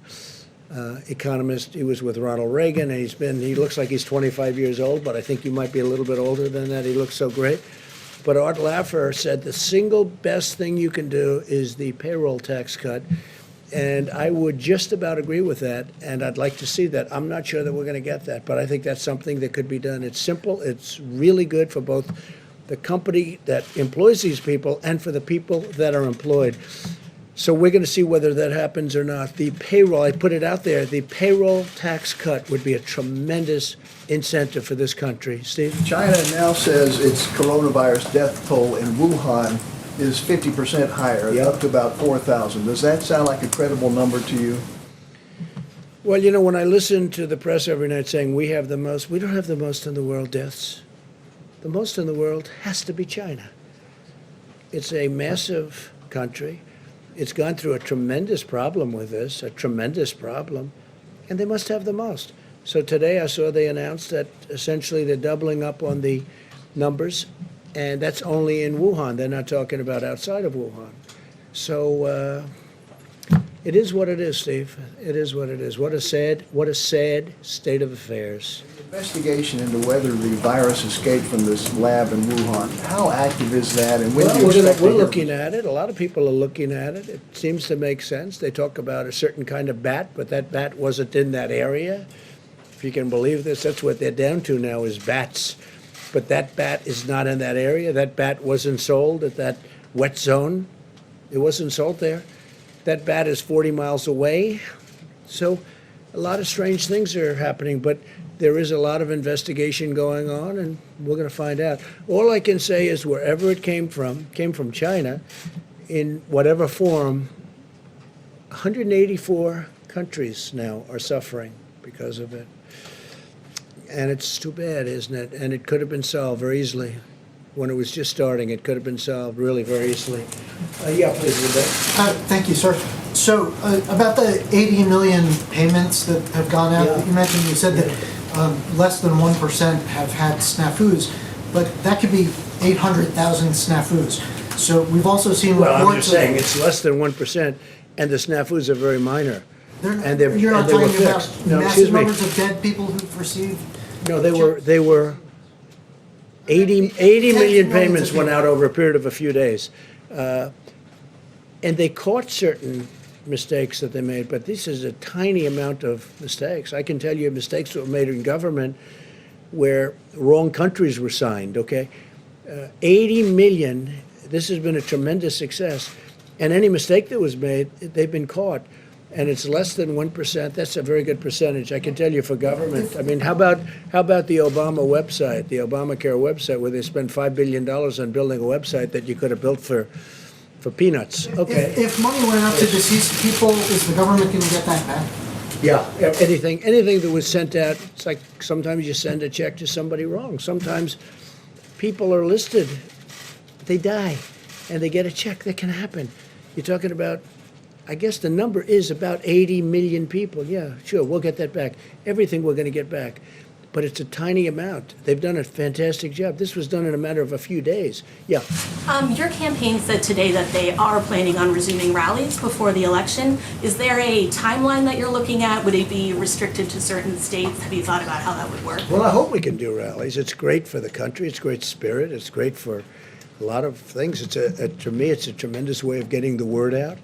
economist. He was with Ronald Reagan, and he looks like he's 25 years old, but I think he might be a little bit older than that. He looks so great. But Art Laffer said the single best thing you can do is the payroll tax cut. And I would just about agree with that, and I'd like to see that. I'm not sure that we're going to get that, but I think that's something that could be done. It's simple. It's really good for both the company that employs these people and for the people that are employed. So we're going to see whether that happens or not. The payroll, I put it out there, the payroll tax cut would be a tremendous incentive for this country. Steve? China now says its coronavirus death toll in Wuhan is 50% higher, up to about 4,000. Does that sound like a credible number to you? Well, when I listen to the press every night saying we have the most, we don't have the most in the world deaths. The most in the world has to be China. It's a massive country. It's gone through a tremendous problem with this, a tremendous problem, and they must have the most. So today I saw they announced that essentially they're doubling up on the numbers, and that's only in Wuhan. They're not talking about outside of Wuhan. So it is what it is, Steve. It is what it is. What a sad state of affairs. Investigation into whether the virus escaped from this lab in Wuhan, how active is that, and when do you expect to We're hear? looking at it. A lot of people are looking at it. It seems to make sense. They talk about a certain kind of bat, but that bat wasn't in that area. If you can believe this, that's what they're down to now is bats. But that bat is not in that area. That bat wasn't sold at that wet zone. It wasn't sold there. That bat is 40 miles away. So a lot of strange things are happening, but there is a lot of investigation going on, and we're going to find out. All I can say is wherever it came from China, in whatever form, 184 countries now are suffering because of it. And it's too bad, isn't it? And it could have been solved very easily. When it was just starting, it could have been solved really very easily. Yeah, please, Vivek. Thank you, sir. So about the 80 million payments that have gone out that you mentioned, you said that less than 1% have had snafus, but that could be 800,000 snafus. So we've also seen reports. Well, I'm just saying it's less than 1%, and the snafus are very minor. You're not talking about massive numbers of dead people who've received. No, they were 80 million payments went out over a period of a few days. And they caught certain mistakes that they made, but this is a tiny amount of mistakes. I can tell you mistakes that were made in government where wrong countries were signed, okay? 80 million, this has been a tremendous success. And any mistake that was made, they've been caught. And it's less than 1%. That's a very good percentage. I can tell you for government. I mean, how about the Obama website, the Obamacare website, where they spent $5 billion on building a website that you could have built for peanuts? Okay. If money went out to deceased people, is the government going to get that back? Yeah, anything that was sent out. It's like sometimes you send a check to somebody wrong. Sometimes people are listed, they die, and they get a check. That can happen. You're talking about, I guess the number is about 80 million people. Yeah, sure, we'll get that back. Everything we're going to get back. But it's a tiny amount. They've done a fantastic job. This was done in a matter of a few days. Yeah. Your campaign said today that they are planning on resuming rallies before the election. Is there a timeline that you're looking at? Would it be restricted to certain states? Have you thought about how that would work? Well, I hope we can do rallies. It's great for the country. It's great spirit. It's great for a lot of things. To me, it's a tremendous way of getting the word out.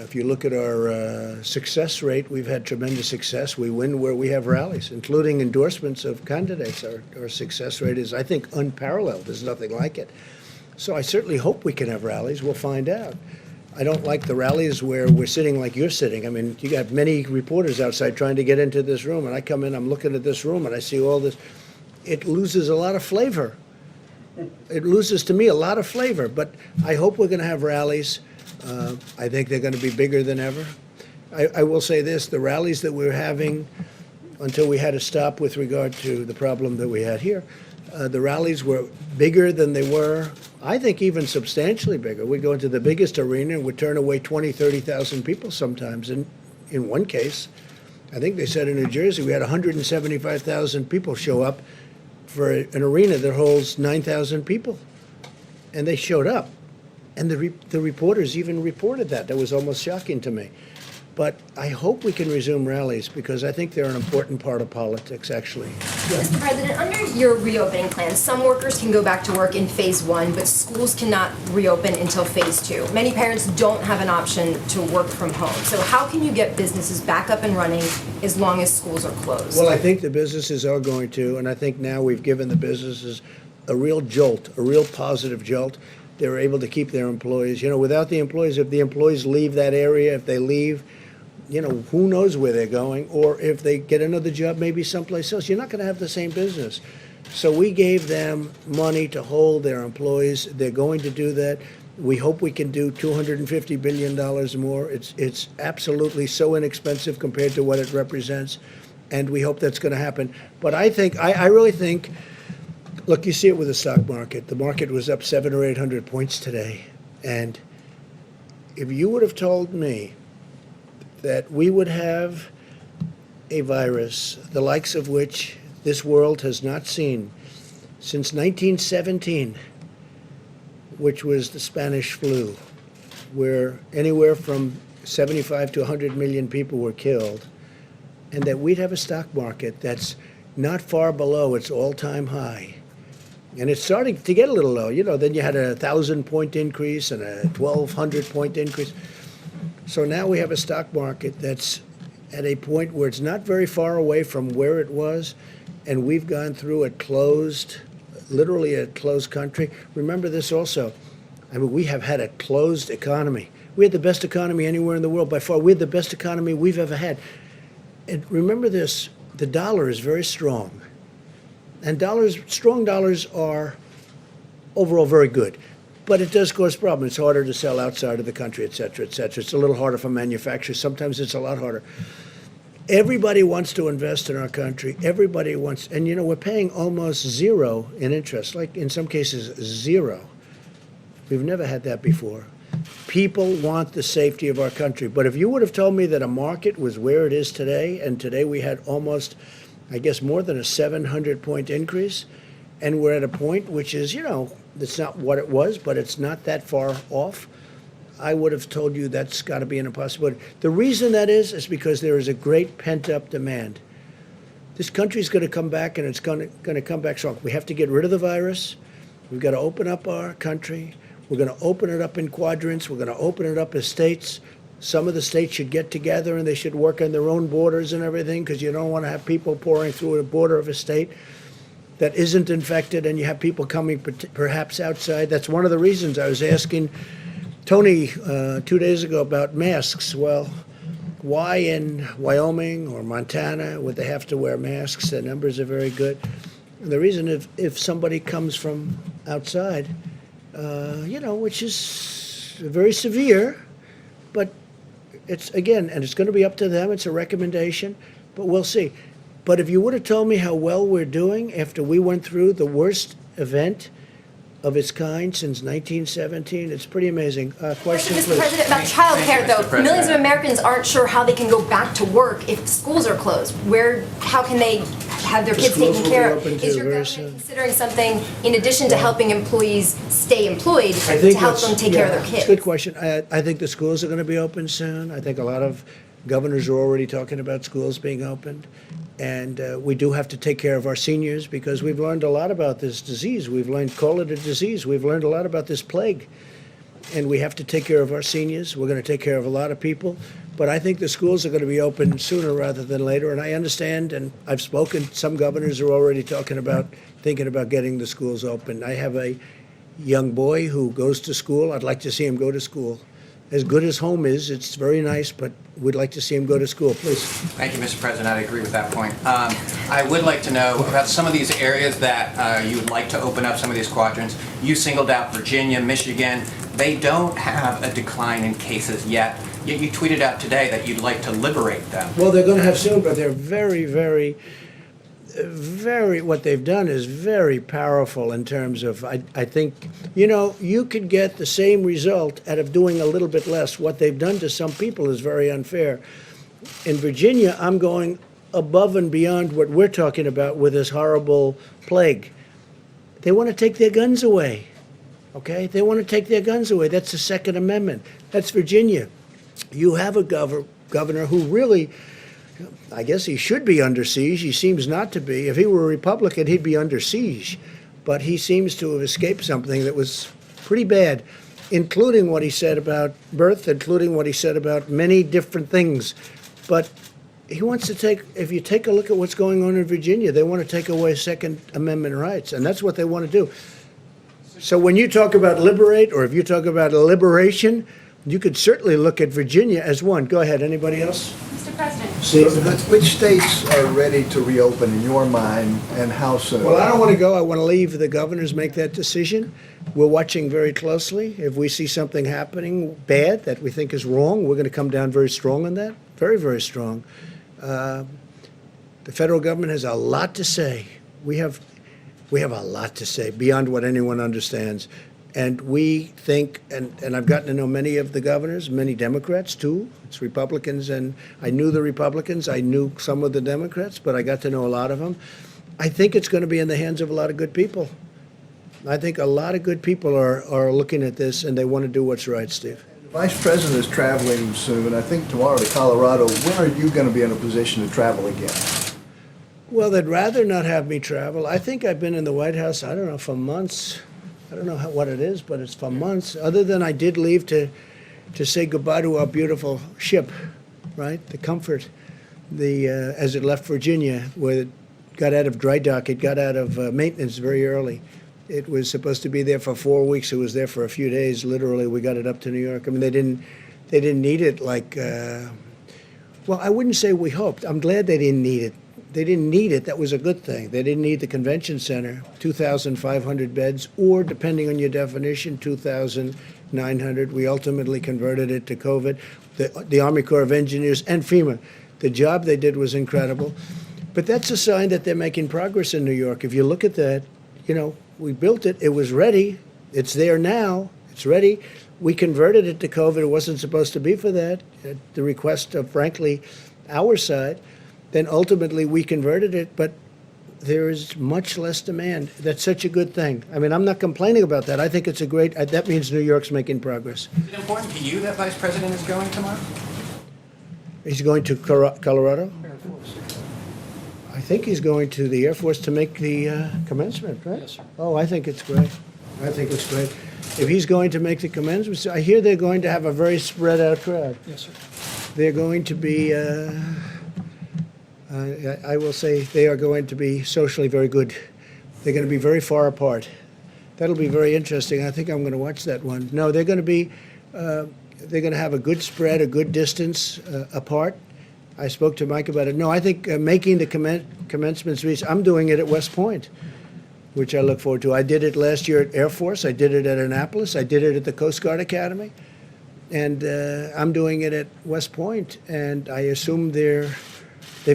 If you look at our success rate, we've had tremendous success. We win where we have rallies, including endorsements of candidates. Our success rate is, I think, unparalleled. There's nothing like it. So I certainly hope we can have rallies. We'll find out. I don't like the rallies where we're sitting like you're sitting. I mean, you got many reporters outside trying to get into this room, and I come in, I'm looking at this room, and I see all this. It loses a lot of flavor. It loses, to me, a lot of flavor. But I hope we're going to have rallies. I think they're going to be bigger than ever. I will say this, the rallies that we're having, until we had to stop with regard to the problem that we had here, the rallies were bigger than they were, I think even substantially bigger. We go into the biggest arena and we turn away 20, 30,000 people sometimes. And in one case, I think they said in New Jersey, we had 175,000 people show up for an arena that holds 9,000 people. And they showed up. And the reporters even reported that. That was almost shocking to me. But I hope we can resume rallies because I think they're an important part of politics, actually. Yeah. Mr. President, under your reopening plan, some workers can go back to work in phase 1, but schools cannot reopen until phase 2. Many parents don't have an option to work from home. So how can you get businesses back up and running as long as schools are closed? Well, I think the businesses are going to, and I think now we've given the businesses a real jolt, a real positive jolt. They're able to keep their employees. You know, without the employees, if the employees leave that area, if they leave, you know, who knows where they're going, or if they get another job maybe someplace else, you're not going to have the same business. So we gave them money to hold their employees. They're going to do that. We hope we can do $250 billion more. It's absolutely so inexpensive compared to what it represents, and we hope that's going to happen. But I really think, look, you see it with the stock market. The market was up 700 or 800 points today, and if you would have told me that we would have a virus, the likes of which this world has not seen since 1917, which was the Spanish flu, where anywhere from 75 to 100 million people were killed, and that we'd have a stock market that's not far below its all-time high. And it's starting to get a little low. You know, then you had a 1,000-point increase and a 1,200-point increase. So now we have a stock market that's at a point where it's not very far away from where it was, and we've gone through a closed, literally a closed country. Remember this also. I mean, we have had a closed economy. We had the best economy anywhere in the world by far. We had the best economy we've ever had. And remember this, the dollar is very strong. And strong dollars are overall very good. But it does cause problems. It's harder to sell outside of the country, et cetera, et cetera. It's a little harder for manufacturers. Sometimes it's a lot harder. Everybody wants to invest in our country. Everybody wants, and you know, we're paying almost zero in interest, like in some cases zero. We've never had that before. People want the safety of our country. But if you would have told me that a market was where it is today, and today we had almost, I guess, more than a 700-point increase, and we're at a point which is, you know, it's not what it was, but it's not that far off, I would have told you that's got to be an impossibility. The reason that is because there is a great pent-up demand. This country's going to come back, and it's going to come back strong. We have to get rid of the virus. We've got to open up our country. We're going to open it up in quadrants. We're going to open it up as states. Some of the states should get together, and they should work on their own borders and everything, because you don't want to have people pouring through a border of a state that isn't infected, and you have people coming perhaps outside. That's one of the reasons I was asking Tony 2 days ago about masks. Well, why in Wyoming or Montana would they have to wear masks? The numbers are very good. And the reason, if somebody comes from outside, you know, which is very severe, but it's, again, and it's going to be up to them. It's a recommendation, but we'll see. But if you would have told me how well we're doing after we went through the worst event of its kind since 1917. It's pretty amazing. Question, Mr. please. President, about childcare though, President. millions of Americans aren't sure how they can go back to work if schools are closed. How can they have their The kids schools taken will care be of? open Is too your very government soon. considering something in addition to helping employees stay employed I to think help that's- them take care of yeah, their It's kids? a good question. I think the schools are going to be open soon. I think a lot of governors are already talking about schools being opened. And we do have to take care of our seniors because we've learned a lot about this disease. We've learned, call it a disease. We've learned a lot about this plague. And we have to take care of our seniors. We're going to take care of a lot of people. But I think the schools are going to be open sooner rather than later. And I understand, and I've spoken, some governors are already thinking about getting the schools open. I have a young boy who goes to school. I'd like to see him go to school. As good as home is, it's very nice, but we'd like to see him go to school. Please. Thank you, Mr. President. I agree with that point. I would like to know about some of these areas that you would like to open up, some of these quadrants. You singled out Virginia, Michigan. They don't have a decline in cases yet. Yet you tweeted out today that you'd like to liberate them. Well, they're going to have soon, but they're very, what they've done is very powerful in terms of, I think, you could get the same result out of doing a little bit less. What they've done to some people is very unfair. In Virginia, I'm going above and beyond what we're talking about with this horrible plague. They want to take their guns away, okay? They want to take their guns away. That's the Second Amendment. That's Virginia. You have a governor who really, I guess he should be under siege. He seems not to be. If he were a Republican, he'd be under siege. But he seems to have escaped something that was pretty bad, including what he said about birth, including what he said about many different things. But he wants to if you take a look at what's going on in Virginia, they want to take away Second Amendment rights, and that's what they want to do. So when you talk about liberate, or if you talk about liberation, you could certainly look at Virginia as one. Go ahead, anybody else? Mr. President. Which states are ready to reopen in your mind, and how soon? Well, I don't want to go. I want to leave the governors make that decision. We're watching very closely. If we see something happening bad that we think is wrong, we're going to come down very strong on that. Very, very strong. The federal government has a lot to say. We have a lot to say beyond what anyone understands. And we think, and I've gotten to know many of the governors, many Democrats too. It's Republicans, and I knew the Republicans. I knew some of the Democrats, but I got to know a lot of them. I think it's going to be in the hands of a lot of good people. I think a lot of good people are looking at this, and they want to do what's right, Steve. The Vice President is traveling soon, I think tomorrow to Colorado. When are you going to be in a position to travel again? Well, they'd rather not have me travel. I think I've been in the White House, I don't know, for months. I don't know what it is, but it's for months. Other than I did leave to say goodbye to our beautiful ship, right? The Comfort, as it left Virginia, where it got out of dry dock, it got out of maintenance very early. It was supposed to be there for 4 weeks. It was there for a few days. Literally, we got it up to New York. I mean, they didn't need it like. Well, I wouldn't say we hoped. I'm glad they didn't need it. They didn't need it. That was a good thing. They didn't need the convention center, 2,500 beds, or depending on your definition, 2,900. We ultimately converted it to COVID. The Army Corps of Engineers and FEMA, the job they did was incredible. But that's a sign that they're making progress in New York. If you look at that, we built it. It was ready. It's there now. It's ready. We converted it to COVID. It wasn't supposed to be for that, at the request of, frankly, our side. Then ultimately we converted it, but there is much less demand. That's such a good thing. I mean, I'm not complaining about that. I think it's that means New York's making progress. Is it important to you that Vice President is going tomorrow? He's going to Colorado? I think he's going to the Air Force to make the commencement, right? Yes, sir. Oh, I think it's great. I think it's great. If he's going to make the commencement, I hear they're going to have a very spread out crowd. Yes, sir. They're going to be, I will say, they are going to be socially very good. They're going to be very far apart. That'll be very interesting. I think I'm going to watch that one. No, they're going to have a good spread, a good distance apart. I spoke to Mike about it. No, I think making the commencement speech, I'm doing it at West Point, which I look forward to. I did it last year at Air Force. I did it at Annapolis. I did it at the Coast Guard Academy. And I'm doing it at West Point. And I assume they've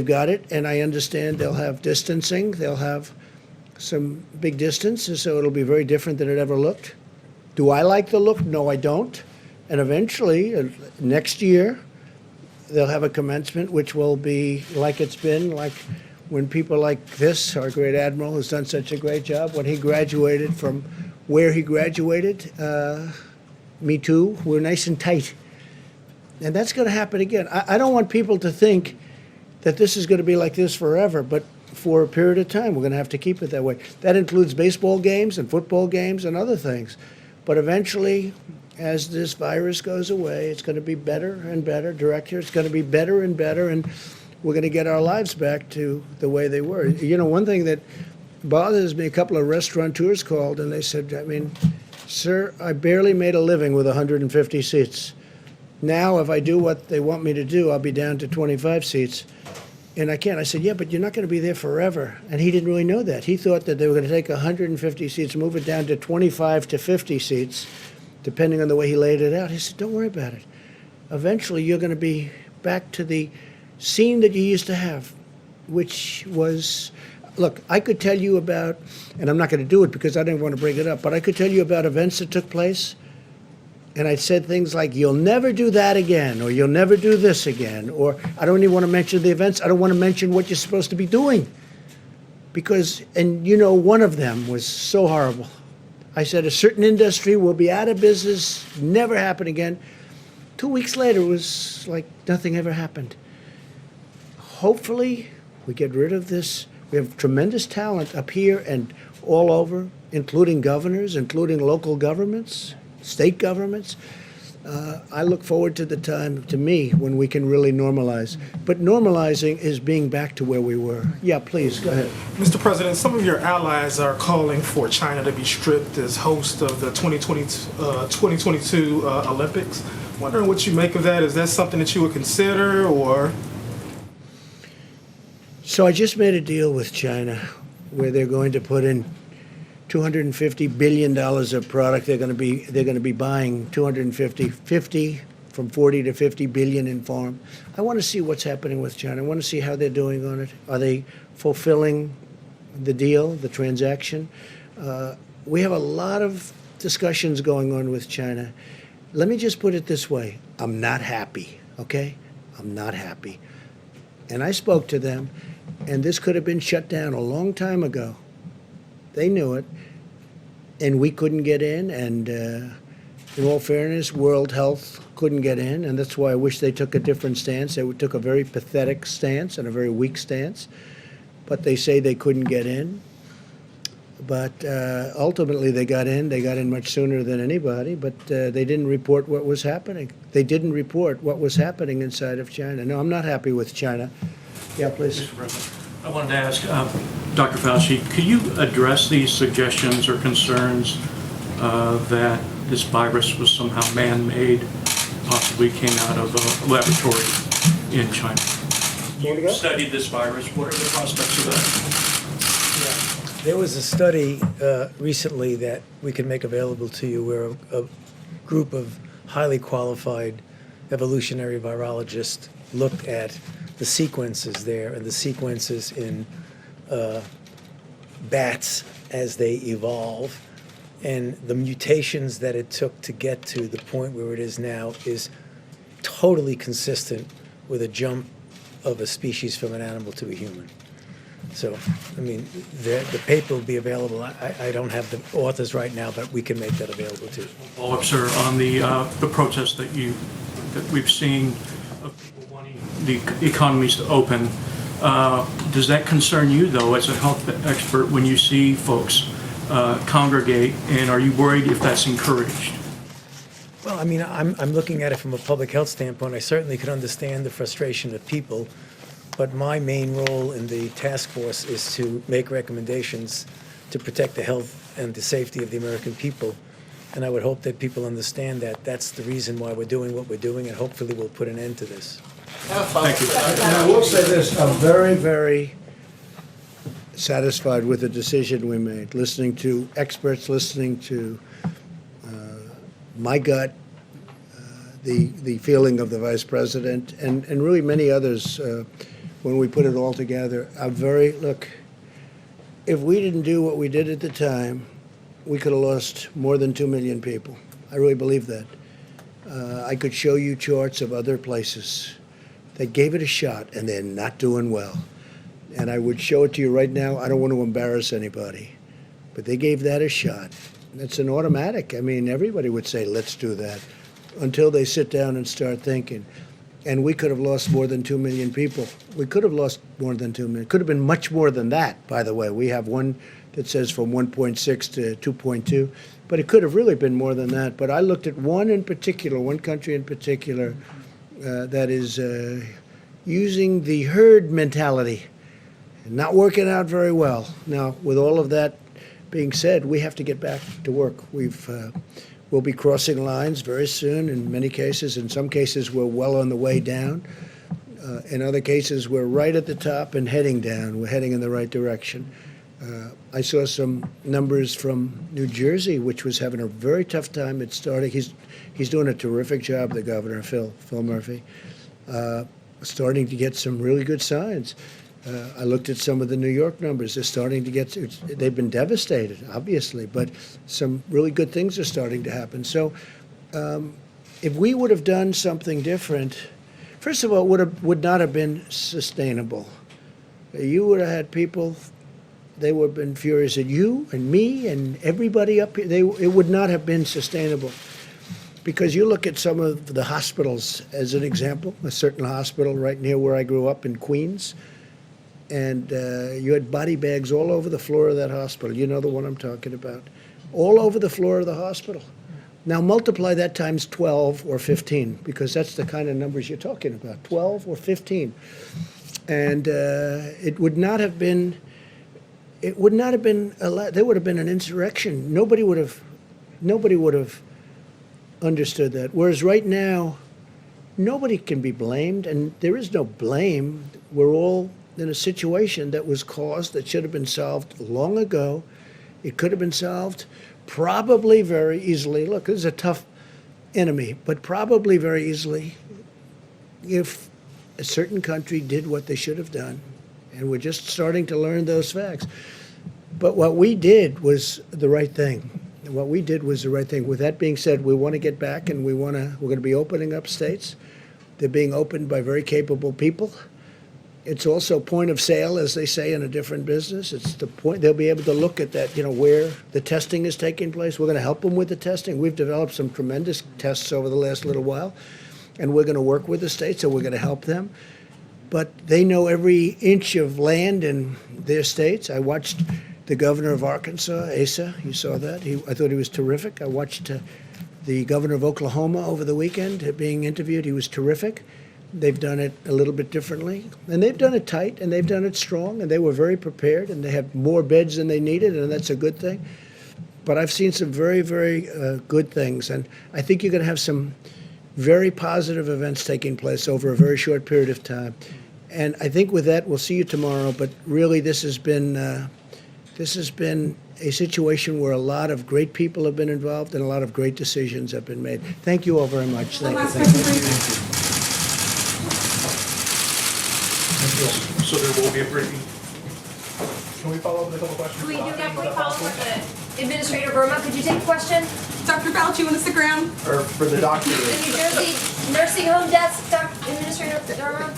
got it. And I understand they'll have distancing. They'll have some big distance, and so it'll be very different than it ever looked. Do I like the look? No, I don't. And eventually, next year, they'll have a commencement which will be like it's been, like when people like this, our great admiral, who's done such a great job, when he graduated from where he graduated, me too, we're nice and tight. And that's going to happen again. I don't want people to think that this is going to be like this forever, but for a period of time, we're going to have to keep it that way. That includes baseball games and football games and other things. But eventually, as this virus goes away, it's going to be better and better. Director, it's going to be better and better, and we're going to get our lives back to the way they were. You know, one thing that bothers me, a couple of restaurateurs called, and they said, I mean, sir, I barely made a living with 150 seats. Now, if I do what they want me to do, I'll be down to 25 seats. And I can't. I said, yeah, but you're not going to be there forever. And he didn't really know that. He thought that they were going to take 150 seats, move it down to 25 to 50 seats, depending on the way he laid it out. He said, don't worry about it. Eventually, you're going to be back to the scene that you used to have, which was, look, I could tell you about, and I'm not going to do it because I didn't want to bring it up, but I could tell you about events that took place. And I said things like, you'll never do that again, or you'll never do this again, or I don't even want to mention the events. I don't want to mention what you're supposed to be doing. Because, and you know, one of them was so horrible. I said, a certain industry will be out of business, never happen again. 2 weeks later, it was like nothing ever happened. Hopefully, we get rid of this. We have tremendous talent up here and all over, including governors, including local governments, state governments. I look forward to the time, to me, when we can really normalize. But normalizing is being back to where we were. Yeah, please, go ahead. Mr. President, some of your allies are calling for China to be stripped as host of the 2022 Olympics. Wondering what you make of that. Is that something that you would consider, or? So I just made a deal with China where they're going to put in $250 billion of product. They're going to be buying 50 from 40 to 50 billion in farm. I want to see what's happening with China. I want to see how they're doing on it. Are they fulfilling the deal, the transaction? We have a lot of discussions going on with China. Let me just put it this way. I'm not happy, okay? I'm not happy. And I spoke to them, and this could have been shut down a long time ago. They knew it, and we couldn't get in, and in all fairness, World Health couldn't get in, and that's why I wish they took a different stance. They took a very pathetic stance and a very weak stance, but they say they couldn't get in. But ultimately, they got in. They got in much sooner than anybody, but they didn't report what was happening. They didn't report what was happening inside of China. No, I'm not happy with China. Yeah, please. Mr. President, I wanted to ask Dr. Fauci, could you address these suggestions or concerns that this virus was somehow man-made, possibly came out of a laboratory in China? You studied this virus. What are the prospects of that? There was a study recently that we can make available to you where a group of highly qualified evolutionary virologists looked at the sequences there and the sequences in bats as they evolve, and the mutations that it took to get to the point where it is now is totally consistent with a jump of a species from an animal to a human. So, I mean, the paper will be available. I don't have the authors right now, but we can make that available to you. Follow-up, sir, on the protests that we've seen of people wanting the economies to open. Does that concern you, though, as a health expert, when you see folks congregate, and are you worried if that's encouraged? Well, I mean, I'm looking at it from a public health standpoint. I certainly could understand the frustration of people. But my main role in the task force is to make recommendations to protect the health and the safety of the American people. And I would hope that people understand that that's the reason why we're doing what we're doing, and hopefully we'll put an end to this. Thank you. And I will say this, I'm very, very satisfied with the decision we made, listening to experts, listening to my gut, the feeling of the Vice President, and really many others. When we put it all together, look, if we didn't do what we did at the time, we could have lost more than 2 million people. I really believe that. I could show you charts of other places that gave it a shot and they're not doing well. And I would show it to you right now. I don't want to embarrass anybody, but they gave that a shot. That's an automatic. I mean, everybody would say, let's do that, until they sit down and start thinking. And we could have lost more than 2 million people. We could have lost more than 2 million. Could have been much more than that, by the way. We have one that says from 1.6 to 2.2, but it could have really been more than that. But I looked at one in particular, one country in particular, that is using the herd mentality, not working out very well. Now, with all of that being said, we have to get back to work. We'll be crossing lines very soon in many cases. In some cases, we're well on the way down. In other cases, we're right at the top and heading down. We're heading in the right direction. I saw some numbers from New Jersey, which was having a very tough time at starting. He's doing a terrific job, the governor, Phil Murphy, starting to get some really good signs. I looked at some of the New York numbers. They're starting to get, they've been devastated, obviously, but some really good things are starting to happen. So if we would have done something different, first of all, it would not have been sustainable. You would have had people, they would have been furious at you and me and everybody up here. It would not have been sustainable. Because you look at some of the hospitals as an example, a certain hospital right near where I grew up in Queens, and you had body bags all over the floor of that hospital. You know the one I'm talking about. All over the floor of the hospital. Now multiply that times 12 or 15, because that's the kind of numbers you're talking about, 12 or 15. And it would not have been, there would have been an insurrection. Nobody would have understood that. Whereas right now, nobody can be blamed, and there is no blame. We're all in a situation that was caused, that should have been solved long ago. It could have been solved probably very easily. Look, this is a tough enemy, but probably very easily if a certain country did what they should have done. And we're just starting to learn those facts. But what we did was the right thing. What we did was the right thing. With that being said, we want to get back, and we're going to be opening up states. They're being opened by very capable people. It's also point of sale, as they say in a different business. It's the point, they'll be able to look at that, where the testing is taking place. We're going to help them with the testing. We've developed some tremendous tests over the last little while, and we're going to work with the states, and we're going to help them. But they know every inch of land in their states. I watched the governor of Arkansas, Asa, you saw that. I thought he was terrific. I watched the governor of Oklahoma over the weekend being interviewed. He was terrific. They've done it a little bit differently, and they've done it tight, and they've done it strong, and they were very prepared, and they have more beds than they needed, and that's a good thing. But I've seen some very, very good things, and I think you're going to have some very positive events taking place over a very short period of time. And I think with that, we'll see you tomorrow, but really this has been a situation where a lot of great people have been involved and a lot of great decisions have been made. Thank you all very much. Thank you. So there will be a briefing. Can we follow up with a couple questions? Can we follow up with the Administrator Burma? Could you take a question? Dr. Fauci, you want to stick around? Or for the doctor? The New Jersey Nursing Home Desk, Administrator Burma?